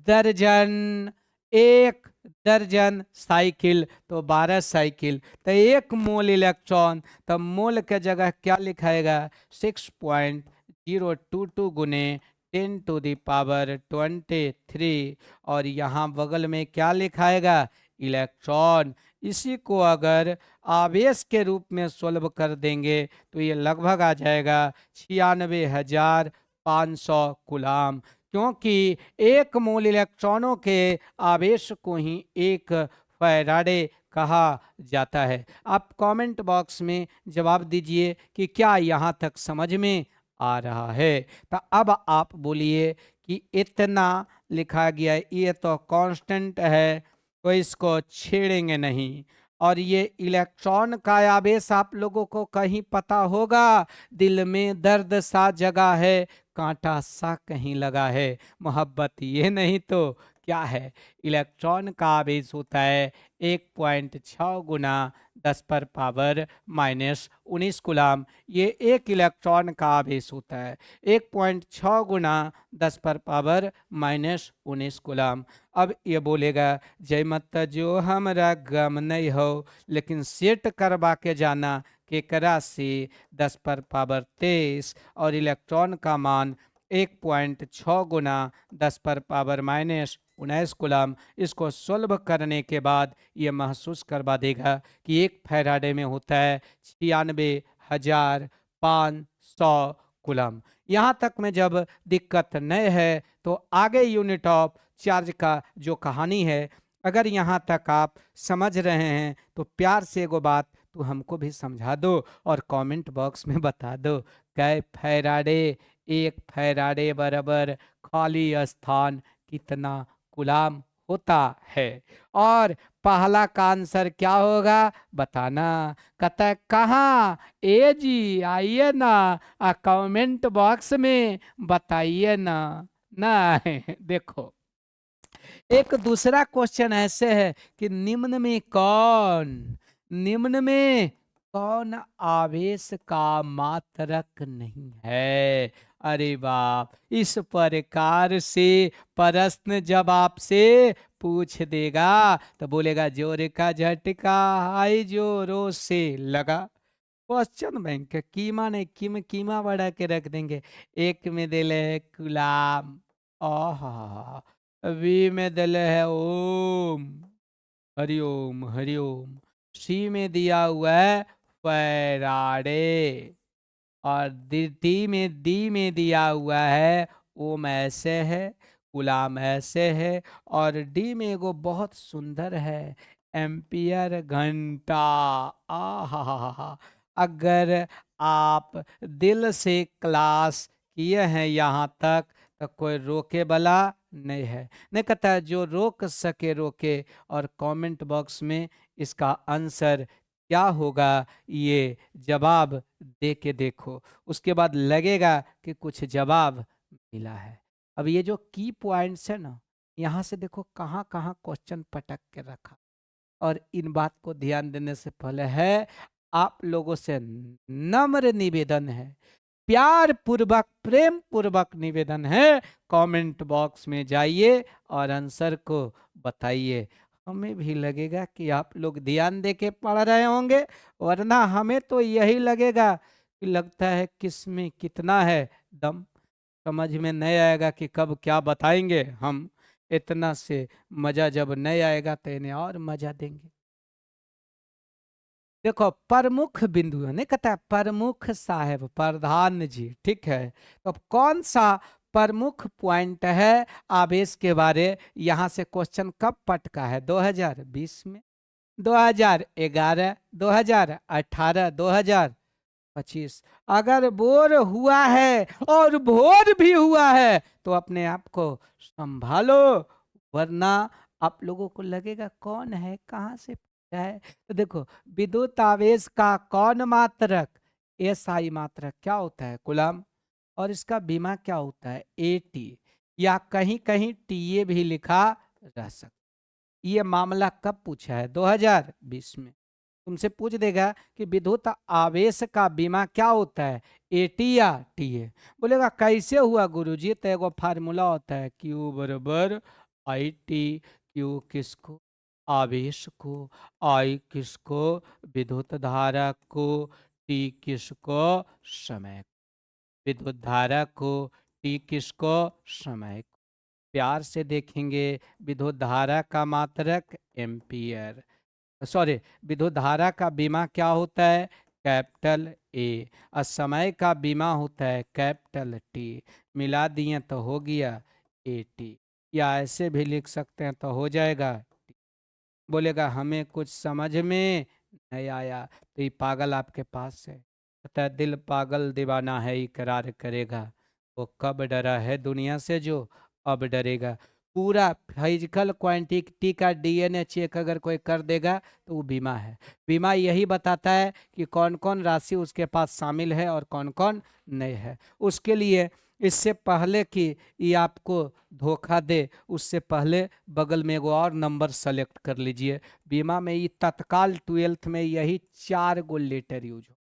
दर्जन, 1 दर्जन साइकिल तो 12 साइकिल। तो 1 मोल इलेक्ट्रॉन, तो मोल के जगह क्या लिखाएगा? 6.022 गुने 10⁻23। और यहाँ बगल में क्या लिखाएगा? इलेक्ट्रॉन। इसी को अगर आवेश के रूप में सोल्व कर देंगे तो ये लगभग आ जाएगा 96,500 कूलाम, क्योंकि 1 मोल इलेक्ट्रॉनों के आवेश को ही 1 फैराडे कहा जाता है। आप कमेंट बॉक्स में जवाब दीजिए कि क्या यहाँ तक समझ में आ रहा है। तो अब आप बोलिए कि इतना लिखा गया है, ये तो कांस्टेंट है, तो इसको छेड़ेंगे नहीं। और ये इलेक्ट्रॉन का आवेश आप लोगों को कहीं पता होगा, दिल में दर्द सा जगह है, कांटा सा कहीं लगा है, मोहब्बत ये नहीं तो क्या है। इलेक्ट्रॉन का आवेश होता है 1.6 गुना 10 पर पावर -19 कूलम। ये एक इलेक्ट्रॉन का आवेश होता है 1.6 गुना 10 पर पावर -19 कूलम। अब ये बोलेगा जय मत जो हमरा गम नहीं हो, लेकिन सेट करवा के जाना केकरा से 10 पर पावर 23, और इलेक्ट्रॉन का मान 1.6 गुना 10 पर पावर -19 कूलम। इसको सोल्व करने के बाद ये महसूस करवा देगा कि 1 फैराडे में होता है 96,500 कूलम। यहाँ तक में जब दिक्कत नहीं है तो आगे यूनिट ऑफ चार्ज का जो कहानी है, अगर यहाँ तक आप समझ रहे हैं तो प्यार से एगो बात तो हमको भी समझा दो और कमेंट बॉक्स में बता दो, कै फैराडे 1 फैराडे बराबर खाली स्थान कितना कूलम होता है। और पहला का आंसर क्या होगा बताना। कहता है कहाँ, ए जी आइए ना, कमेंट बॉक्स में बताइए ना। ना देखो, एक दूसरा क्वेश्चन ऐसे है कि निम्न में कौन आवेश का मात्रक नहीं है। अरे बाप, इस प्रकार से प्रश्न जब आपसे पूछ देगा तो बोलेगा जोर का झटका हाय जोरों से लगा। क्वेश्चन बैंक कीमा नहीं कीम कीमा बढ़ा के रख देंगे। एक में दिले है गुलाम, आहा, वी में दिले है ओम, हरिओम हरिओम। सी में दिया हुआ है फैराडे, और डी में दिया हुआ है ओम ऐसे है, गुलाम ऐसे है, और डी में एगो बहुत सुंदर है एम्पियर घंटा। आहा, अगर आप दिल से क्लास किए हैं यहाँ तक तो कोई रोके वाला नहीं है। नहीं कहता है जो रोक सके रोके, और कमेंट बॉक्स में इसका आंसर क्या होगा ये जवाब दे के देखो, उसके बाद लगेगा कि कुछ जवाब मिला है। अब ये जो की पॉइंट्स है ना, यहाँ से देखो कहाँ कहाँ क्वेश्चन पटक के रखा, और इन बात को ध्यान देने से पहले है आप लोगों से नम्र निवेदन है, प्यार पूर्वक प्रेम पूर्वक निवेदन है, कमेंट बॉक्स में जाइए और आंसर को बताइए। हमें भी लगेगा कि आप लोग ध्यान दे के पढ़ रहे होंगे, वरना हमें तो यही लगेगा कि लगता है किसमें कितना है दम, समझ में नहीं आएगा कि कब क्या बताएंगे हम। इतना से मजा जब नहीं आएगा तो इन्हें और मजा देंगे। देखो प्रमुख बिंदु है, नहीं कहता है प्रमुख साहेब प्रधान जी, ठीक है। तो अब कौन सा प्रमुख पॉइंट है आवेश के बारे, यहां से क्वेश्चन कब पटका है 2020 में, 2011, 2018, 2025। अगर बोर हुआ है और भोर भी हुआ है तो अपने आप को संभालो, वरना आप लोगों को लगेगा कौन है कहाँ से पूछा है। तो देखो, विद्युत आवेश का कौन मात्रक, एसआई मात्रक क्या होता है कूलम, और इसका बीमा क्या होता है एटी, या कहीं कहीं टीए भी लिखा रह सकता। ये मामला कब पूछा है 2020 में। तुमसे पूछ देगा कि विद्युत आवेश का बीमा क्या होता है एटी या टीए, बोलेगा कैसे हुआ गुरुजी, तो एगो फार्मूला होता है क्यू बराबर आई टी। क्यू किसको, आवेश को, आई किसको, विद्युत धारा को, टी किसको, समय, विद्युत धारा को, टी किसको, समय को। प्यार से देखेंगे, विद्युत धारा का मात्रक एम्पियर, सॉरी, विद्युत धारा का बीमा क्या होता है कैपिटल ए, और समय का बीमा होता है कैपिटल टी। मिला दिए तो हो गया ए टी, या ऐसे भी लिख सकते हैं तो हो जाएगा। बोलेगा हमें कुछ समझ में नहीं आया, तो ये पागल आपके पास है, पता दिल पागल दीवाना है इकरार करेगा, वो कब डरा है दुनिया से जो अब डरेगा। पूरा फिजिकल क्वांटिटी का डीएनए चेक अगर कोई कर देगा तो वो बीमा है। बीमा यही बताता है कि कौन कौन राशि उसके पास शामिल है और कौन कौन नहीं है। उसके लिए इससे पहले कि ये आपको धोखा दे, उससे पहले बगल में एगो और नंबर सेलेक्ट कर लीजिए। बीमा में ये तत्काल 12th में यही 4 गो लेटर यूज हो।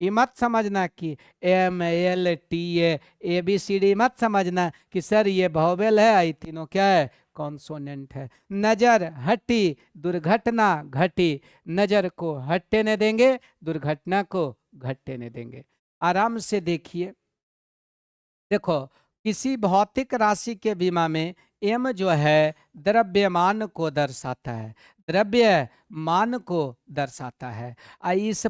ये मत समझना कि MLTA ABCD, मत समझना कि सर ये वोवेल है, ये तीनों क्या है, कॉन्सोनेंट है। नजर हटी दुर्घटना घटी, नजर को हटने नहीं देंगे, दुर्घटना को घटने नहीं देंगे। आराम से देखिए, देखो किसी भौतिक राशि के बीमा में एम जो है द्रव्यमान को दर्शाता है, द्रव्यमान को दर्शाता है। इस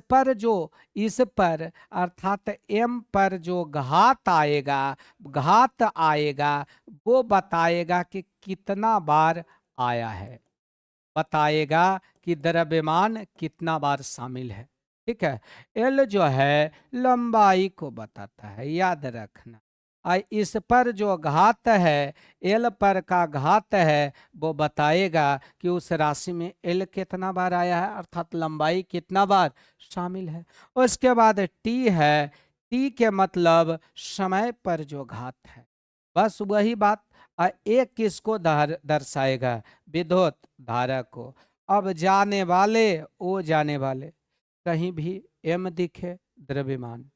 पर अर्थात एम पर जो घात आएगा वो बताएगा कि कितना बार आया है, बताएगा कि द्रव्यमान कितना बार शामिल है। ठीक है। एल जो है लंबाई को बताता है, याद रखना। इस पर जो घात है, एल पर का घात है, वो बताएगा कि उस राशि में एल कितना बार आया है, अर्थात लंबाई कितना बार शामिल है। उसके बाद टी है, टी के मतलब समय पर जो घात है, बस वही बात। एक किसको दर्शाएगा, विद्युत धारा को। अब जाने वाले, ओ जाने वाले, कहीं भी एम दिखे द्रव्यमान,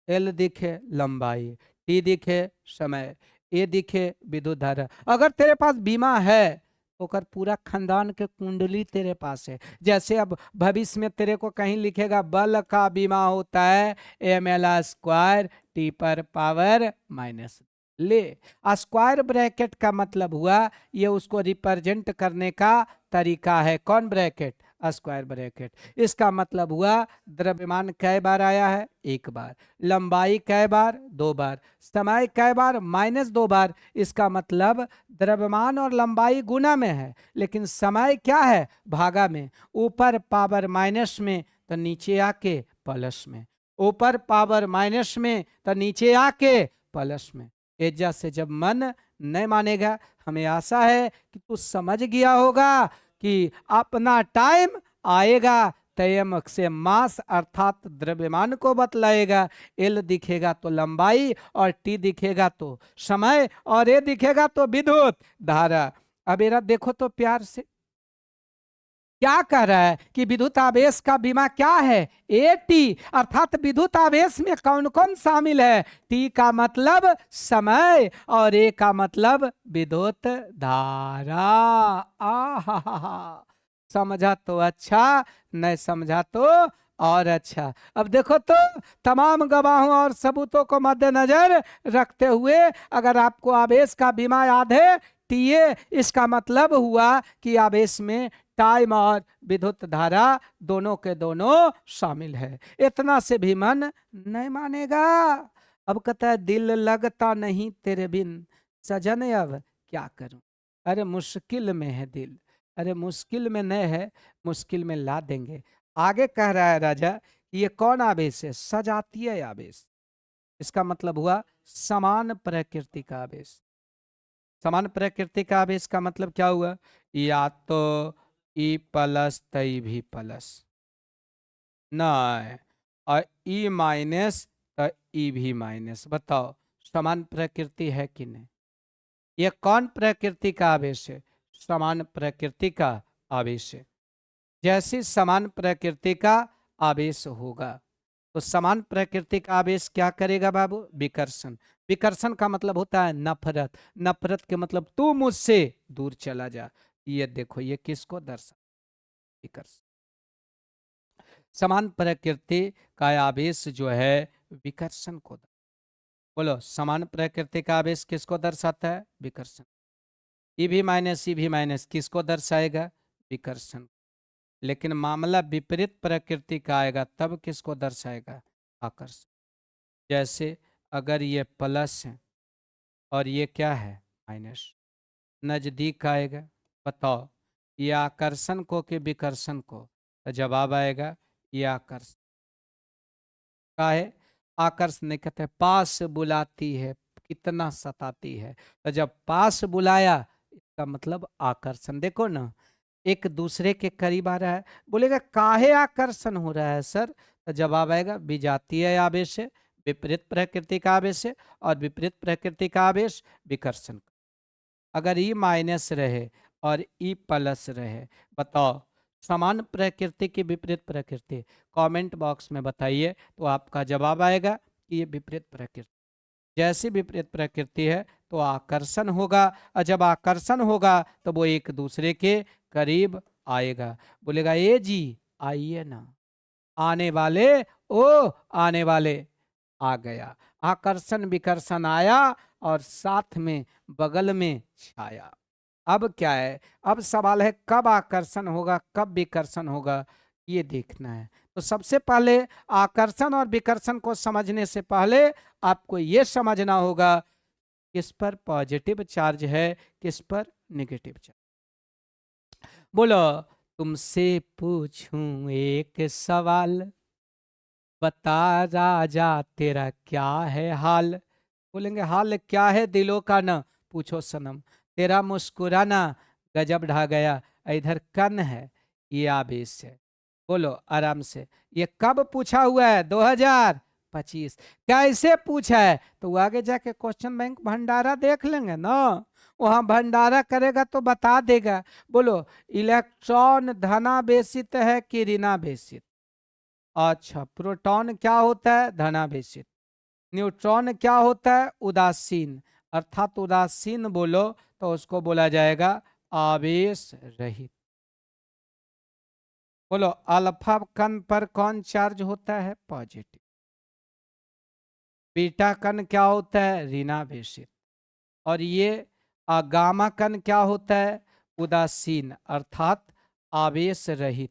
एल दिखे लंबाई, टी दिखे समय, ए दिखे विद्युत धारा। अगर तेरे पास बीमा है ओकर पूरा खानदान के कुंडली तेरे पास है। जैसे अब भविष्य में तेरे को कहीं लिखेगा बल का बीमा होता है ML² टी पर पावर माइनस, ले स्क्वायर ब्रैकेट का मतलब हुआ ये उसको रिप्रेजेंट करने का तरीका है। कौन ब्रैकेट, स्क्वायर ब्रैकेट। इसका मतलब हुआ द्रव्यमान कै बार आया है, एक बार। लंबाई कै बार, दो बार। समय कै बार, -2 बार। इसका मतलब द्रव्यमान और लंबाई गुना में है, लेकिन समय क्या है, भागा में। ऊपर पावर माइनस में तो नीचे आके प्लस में, ऊपर पावर माइनस में तो नीचे आके प्लस में। एजा से जब मन नहीं मानेगा, हमें आशा है कि तू समझ गया होगा कि अपना टाइम आएगा तयम से मास अर्थात द्रव्यमान को बतलाएगा। एल दिखेगा तो लंबाई, और टी दिखेगा तो समय, और ए दिखेगा तो विद्युत धारा। अब एरा देखो तो प्यार से क्या कह रहा है कि विद्युत आवेश का बीमा क्या है, AT, अर्थात विद्युत आवेश में कौन कौन शामिल है। टी का मतलब समय और ए का मतलब विद्युत धारा। आहा, समझा तो अच्छा, नहीं समझा तो और अच्छा। अब देखो तो तमाम गवाहों और सबूतों को मद्देनजर रखते हुए अगर आपको आवेश का बीमा याद है, टीए, इसका मतलब हुआ कि आवेश में टाइम और विद्युत धारा दोनों के दोनों शामिल है। इतना से भी मन नहीं मानेगा। अब कहता है दिल लगता नहीं तेरे बिन सजन, अब क्या करूं। अरे मुश्किल में है दिल, अरे मुश्किल में नहीं है, मुश्किल में ला देंगे। आगे कह रहा है राजा, ये कौन आवेश है, सजातीय आवेश। इसका मतलब हुआ समान प्रकृति का आवेश। समान प्रकृति का आवेश का मतलब क्या हुआ, या तो ई प्लस तई भी प्लस, नहीं, और ई माइनस तो ई भी माइनस। बताओ समान प्रकृति है कि नहीं। ये कौन प्रकृति का आवेश है, समान प्रकृति का आवेश है। जैसे समान प्रकृति का आवेश होगा तो समान प्रकृति का आवेश क्या करेगा बाबू, विकर्षण। विकर्षण का मतलब होता है नफरत, नफरत के मतलब तू मुझसे दूर चला जा। ये देखो ये किसको दर्शा, विकर्षण। समान प्रकृति का आवेश जो है विकर्षण को, बोलो समान प्रकृति का आवेश किसको दर्शाता है, विकर्षण। ई भी माइनस किसको दर्शाएगा, विकर्षण। लेकिन मामला विपरीत प्रकृति का आएगा तब किसको दर्शाएगा, आकर्षण। जैसे अगर ये प्लस है और ये क्या है, माइनस, नजदीक आएगा। बताओ ये आकर्षण को कि विकर्षण को, तो जवाब आएगा ये आकर्षण। काहे? आकर्षण नहीं कहते, पास बुलाती है, कितना सताती है। तो जब पास बुलाया, इसका मतलब आकर्षण। देखो ना, एक दूसरे के करीब आ रहा है, बोलेगा काहे आकर्षण हो रहा है सर? तो जवाब आएगा विजातीय आवेश है, विपरीत प्रकृति का आवेश है, और विपरीत प्रकृति का आवेश विकर्षण। अगर ई माइनस रहे और ई प्लस रहे, बताओ समान प्रकृति की विपरीत प्रकृति, कमेंट बॉक्स में बताइए, तो आपका जवाब आएगा कि ये विपरीत प्रकृति। जैसी विपरीत प्रकृति है तो आकर्षण होगा, और जब आकर्षण होगा तो वो एक दूसरे के करीब आएगा। बोलेगा ए जी आइए ना, आने वाले, ओ आने वाले, आ गया। आकर्षण विकर्षण आया और साथ में बगल में छाया। अब क्या है? अब सवाल है कब आकर्षण होगा, कब विकर्षण होगा, ये देखना है। तो सबसे पहले आकर्षण और विकर्षण को समझने से पहले आपको ये समझना होगा किस पर पॉजिटिव चार्ज है, किस पर नेगेटिव चार्ज। बोलो, तुमसे पूछूं एक सवाल, बता राजा तेरा क्या है हाल। बोलेंगे हाल क्या है दिलों का न पूछो सनम, तेरा मुस्कुराना गजब ढा गया, इधर कन है ये आवेश है। बोलो आराम से, ये कब पूछा हुआ है? 2025। कैसे पूछा है? तो वो आगे जाके क्वेश्चन बैंक भंडारा देख लेंगे ना, वहां भंडारा करेगा तो बता देगा। बोलो, इलेक्ट्रॉन धनावेशित है कि ऋणावेशित? अच्छा, प्रोटॉन क्या होता है? धनावेशित। न्यूट्रॉन क्या होता है? उदासीन। अर्थात उदासीन बोलो तो उसको बोला जाएगा आवेश रहित। बोलो, अल्फा कण पर कौन चार्ज होता है? पॉजिटिव। बीटा कण क्या होता है? ऋणावेशित। और ये गामा कण क्या होता है? उदासीन, अर्थात आवेश रहित।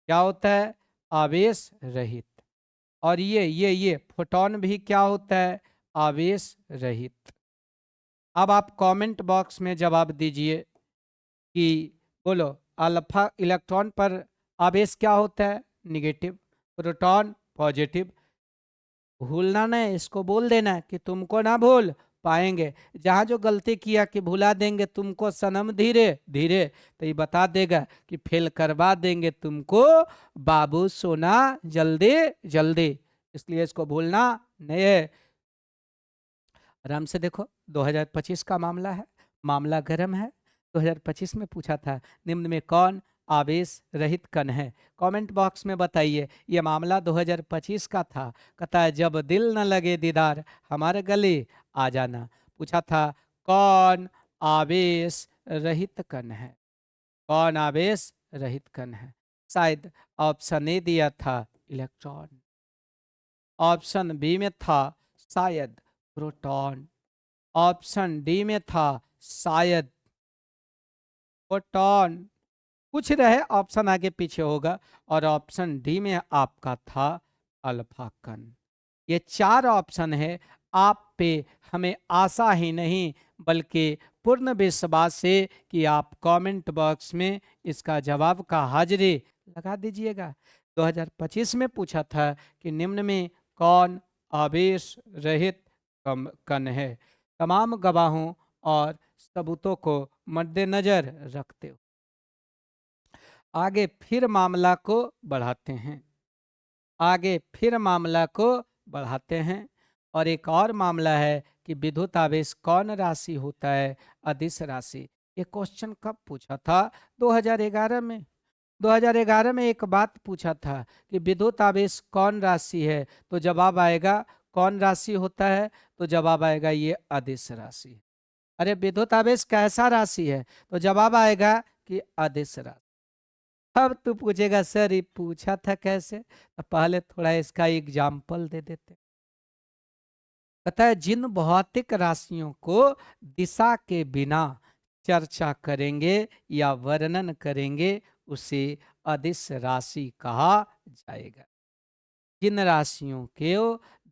क्या होता है? आवेश रहित। और ये फोटोन भी क्या होता है? आवेश रहित। अब आप कमेंट बॉक्स में जवाब दीजिए कि बोलो, अल्फा इलेक्ट्रॉन पर आवेश क्या होता है? निगेटिव। Proton positive. भूलना नहीं, इसको बोल देना कि तुमको ना भूल पाएंगे। जहां जो गलती किया कि भुला देंगे तुमको सनम धीरे धीरे, तो ये बता देगा कि फेल करवा देंगे तुमको बाबू सोना जल्दी जल्दी, इसलिए इसको भूलना नहीं है। आराम से देखो, 2025 का मामला है, मामला गर्म है। 2025 में पूछा था निम्न में कौन आवेश रहित कण है? कमेंट बॉक्स में बताइए। ये मामला 2025 का था। कहता है जब दिल न लगे दीदार हमारे गले आ जाना। पूछा था कौन आवेश रहित कण है? कौन आवेश रहित कण है? शायद ऑप्शन ए दिया था इलेक्ट्रॉन, ऑप्शन बी में था शायद प्रोटॉन, ऑप्शन डी में था शायद फोटॉन। कुछ रहे, ऑप्शन आगे पीछे होगा, और ऑप्शन डी में आपका था अल्फा कण। ये चार ऑप्शन है। आप पे हमें आशा ही नहीं बल्कि पूर्ण विश्वास है कि आप कमेंट बॉक्स में इसका जवाब का हाजिरी लगा दीजिएगा। 2025 में पूछा था कि निम्न में कौन आवेश रहित कण है? तमाम गवाहों और सबूतों को मद्देनजर रखते हुए आगे फिर मामला को बढ़ाते हैं, आगे फिर मामला को बढ़ाते हैं। और एक और मामला है कि विद्युत आवेश कौन राशि होता है? अदिश राशि। ये क्वेश्चन कब पूछा था? 2011 में। 2011 में एक बात पूछा था कि विद्युत आवेश कौन राशि है, तो जवाब आएगा कौन राशि होता है? तो जवाब आएगा ये अदिश राशि। अरे विद्युत आवेश कैसा राशि है? तो जवाब आएगा कि अदिश राशि। अब तू पूछेगा सर ये पूछा था कैसे? तो पहले थोड़ा इसका एग्जाम्पल दे देते। कहता है जिन भौतिक राशियों को दिशा के बिना चर्चा करेंगे या वर्णन करेंगे उसे अदिश राशि कहा जाएगा। जिन राशियों के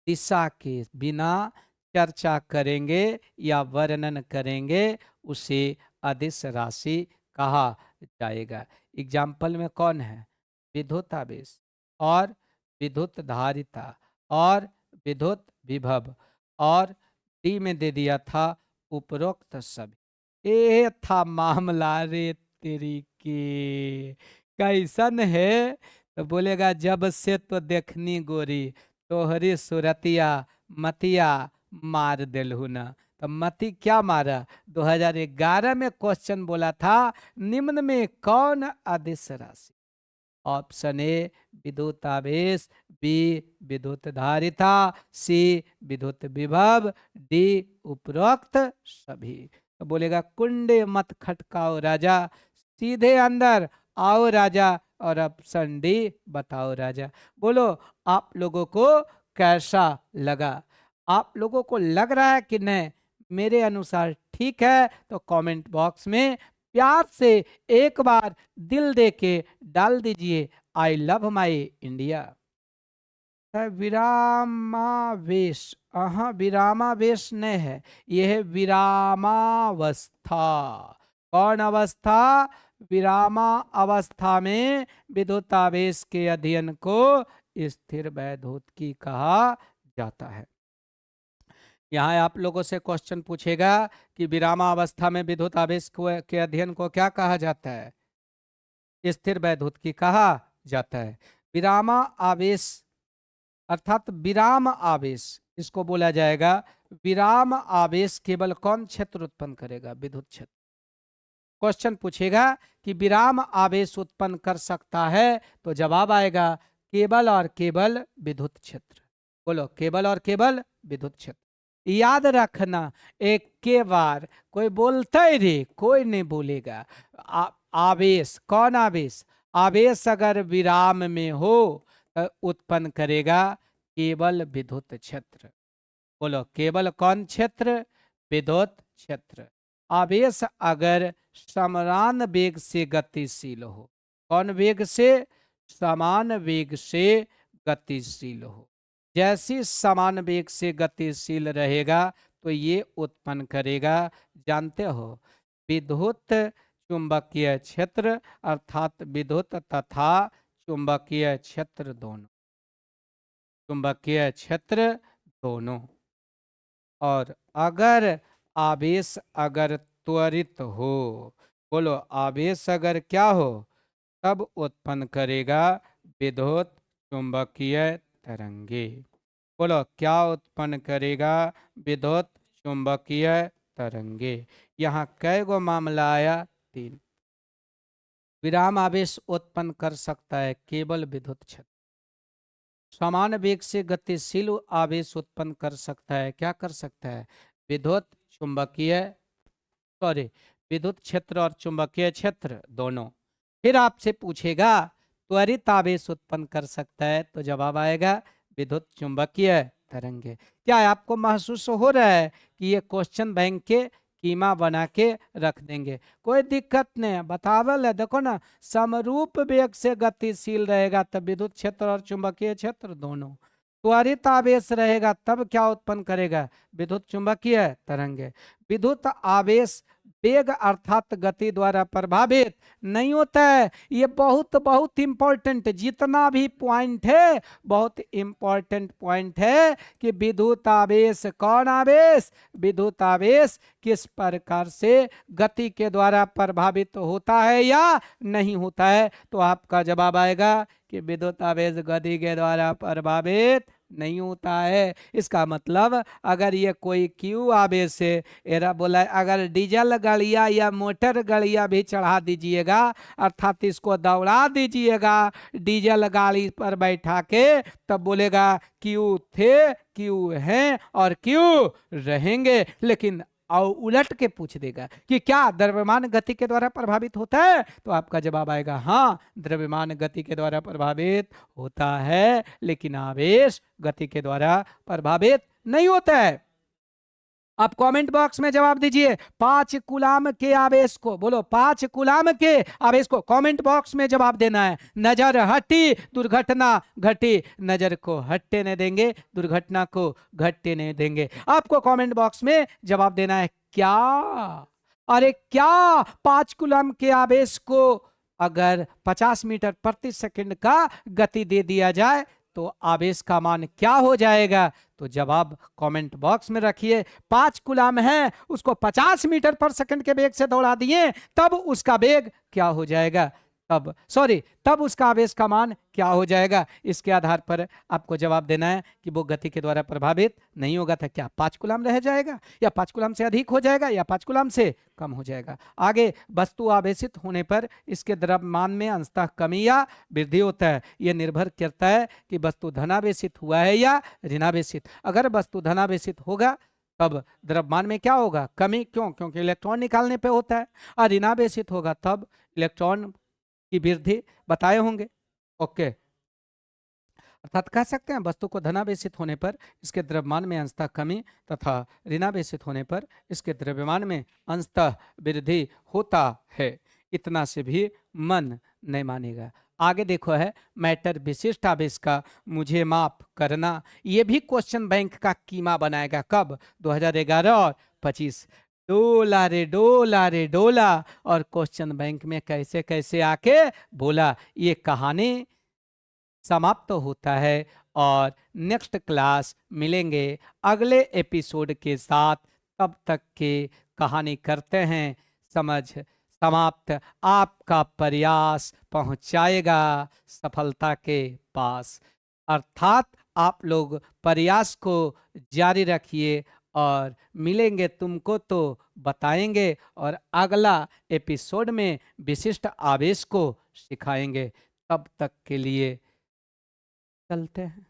दिशा के बिना चर्चा करेंगे या वर्णन करेंगे उसे अदिश राशि कहा जाएगा। एग्जाम्पल में कौन है? विद्युत आवेश और विद्युत धारिता। और विद्युत विभव, और डी में दे दिया था उपरोक्त सभी। ये था मामला रे तेरी की। कैसन है? तो बोलेगा जब से तो देखनी गोरी तोहरी सूरतिया मतिया मार दिलहू ना। तो मती क्या मारा? 2011 में क्वेश्चन बोला था निम्न में कौन अदिश राशि? ऑप्शन ए विद्युत आवेश, बी विद्युत धारिता, सी विद्युत विभव, डी उपरोक्त सभी। तो बोलेगा कुंडे मत खटकाओ राजा, सीधे अंदर आओ राजा, और ऑप्शन डी बताओ राजा। बोलो आप लोगों को कैसा लगा? आप लोगों को लग रहा है कि नहीं मेरे अनुसार ठीक है? तो कमेंट बॉक्स में प्यार से एक बार दिल दे के डाल दीजिए आई लव माई इंडिया। विरामावेश, हाँ विरामावेश नहीं है, यह है विरामावस्था। कौन अवस्था? विरामा अवस्था में विद्युतावेश के अध्ययन को स्थिर वैद्युतिकी कहा जाता है। यहाँ आप लोगों से क्वेश्चन पूछेगा कि विरामावस्था में विद्युत आवेश के अध्ययन को क्या कहा जाता है? स्थिर वैद्युतिकी कहा जाता है। विरामा आवेश अर्थात विराम आवेश, इसको बोला जाएगा विराम आवेश केवल कौन क्षेत्र उत्पन्न करेगा? विद्युत क्षेत्र। क्वेश्चन पूछेगा कि विराम आवेश उत्पन्न कर सकता है, तो जवाब आएगा केवल और केवल विद्युत क्षेत्र। बोलो केवल और केवल विद्युत क्षेत्र। याद रखना एक के बार, कोई बोलता ही रे, कोई नहीं बोलेगा। आवेश, कौन आवेश? आवेश अगर विराम में हो तो उत्पन्न करेगा केवल विद्युत क्षेत्र। बोलो केवल कौन क्षेत्र? विद्युत क्षेत्र। आवेश अगर समान वेग से गतिशील हो, कौन वेग से? समान वेग से गतिशील हो। जैसी समान वेग से गतिशील रहेगा तो ये उत्पन्न करेगा, जानते हो, विद्युत चुंबकीय क्षेत्र, अर्थात विद्युत तथा चुंबकीय क्षेत्र दोनों, चुंबकीय क्षेत्र दोनों। और अगर आवेश अगर त्वरित हो, बोलो आवेश अगर क्या हो, तब उत्पन्न करेगा विद्युत चुंबकीय तरंगे। बोलो क्या उत्पन्न करेगा? विद्युत चुंबकीय तरंगे। यहाँ कै गो मामला आया? 3। विराम आवेश उत्पन्न कर सकता है केवल विद्युत क्षेत्र। समान वेग से गतिशील आवेश उत्पन्न कर सकता है, क्या कर सकता है? विद्युत चुंबकीय, सॉरी विद्युत क्षेत्र और चुंबकीय क्षेत्र दोनों। फिर आपसे पूछेगा त्वरित आवेश उत्पन्न कर सकता है, तो जवाब आएगा विद्युत चुंबकीय तरंगे। क्या आपको महसूस हो रहा है कि ये क्वेश्चन बैंक के कीमा बना के रख देंगे? कोई दिक्कत नहीं है, बतावल है। देखो ना, समरूप वेग से गतिशील रहेगा तब विद्युत क्षेत्र और चुंबकीय क्षेत्र दोनों। त्वरित आवेश रहेगा तब क्या उत्पन्न करेगा? विद्युत चुंबकीय तरंगे। विद्युत आवेश वेग अर्थात गति द्वारा प्रभावित नहीं होता है। ये बहुत बहुत इंपॉर्टेंट, जितना भी पॉइंट है बहुत इंपॉर्टेंट पॉइंट है कि विद्युत आवेश, कौन आवेश? विद्युत आवेश किस प्रकार से गति के द्वारा प्रभावित होता है या नहीं होता है? तो आपका जवाब आएगा कि विद्युत आवेश गति के द्वारा प्रभावित नहीं होता है। इसका मतलब अगर ये कोई क्यू आवेश है, एरा बोला अगर डीजल गाड़िया या मोटर गाड़िया भी चढ़ा दीजिएगा, अर्थात इसको दौड़ा दीजिएगा डीजल गाड़ी पर बैठा के, तब बोलेगा क्यू थे, क्यू हैं और क्यू रहेंगे। लेकिन और उलट के पूछ देगा कि क्या द्रव्यमान गति के द्वारा प्रभावित होता है, तो आपका जवाब आएगा हाँ, द्रव्यमान गति के द्वारा प्रभावित होता है, लेकिन आवेश गति के द्वारा प्रभावित नहीं होता है। आप कमेंट बॉक्स में जवाब दीजिए 5 कूलाम के आवेश को, बोलो 5 कूलाम के आवेश को कमेंट बॉक्स में जवाब देना है। नजर हटी दुर्घटना घटी, नजर को हटने नहीं देंगे, दुर्घटना को घटने नहीं देंगे। आपको कमेंट बॉक्स में जवाब देना है क्या? अरे क्या 5 कूलाम के आवेश को अगर 50 मीटर प्रति सेकंड का गति दे दिया जाए तो आवेश का मान क्या हो जाएगा? तो जवाब कमेंट बॉक्स में रखिए। 5 कूलम है, उसको 50 मीटर पर सेकंड के वेग से दौड़ा दिए, तब उसका वेग क्या हो जाएगा? तब उसका आवेश का मान क्या हो जाएगा? इसके आधार पर आपको जवाब देना है कि वो गति के द्वारा प्रभावित नहीं होगा था। क्या 5 कूलम रह जाएगा, या 5 कूलम से अधिक हो जाएगा, या 5 कूलम से कम हो जाएगा? आगे, वस्तु आवेशित होने पर इसके द्रव्यमान में अंशतः कमी या वृद्धि होता है। यह निर्भर करता है कि वस्तु धनावेशित हुआ है या ऋणावेशित। अगर वस्तु धनावेशित होगा तब द्रव्यमान में क्या होगा? कमी। क्यों? क्योंकि इलेक्ट्रॉन निकालने पे होता है। और ऋणावेशित होगा तब इलेक्ट्रॉन की वृद्धि बताए होंगे। ओके, अर्थात कह सकते हैं वस्तु को धनावेशित होने पर इसके द्रव्यमान में अंशतः कमी तथा ऋणावेशित होने पर इसके द्रव्यमान में अंशतः वृद्धि होता है। इतना से भी मन नहीं मानेगा। आगे देखो है मैटर विशिष्ट आवेश का मुझे माफ करना। ये भी क्वेश्चन बैंक का कीमा बनाएगा। कब? 2011 और 25। डोला रे डोला रे डोला, और क्वेश्चन बैंक में कैसे कैसे आके बोला। ये कहानी समाप्त होता है और नेक्स्ट क्लास मिलेंगे अगले एपिसोड के साथ। तब तक के कहानी करते हैं समझ समाप्त। आपका प्रयास पहुंचाएगा सफलता के पास। अर्थात आप लोग प्रयास को जारी रखिए और मिलेंगे तुमको तो बताएंगे, और अगला एपिसोड में विशिष्ट आवेश को सिखाएंगे। तब तक के लिए चलते हैं।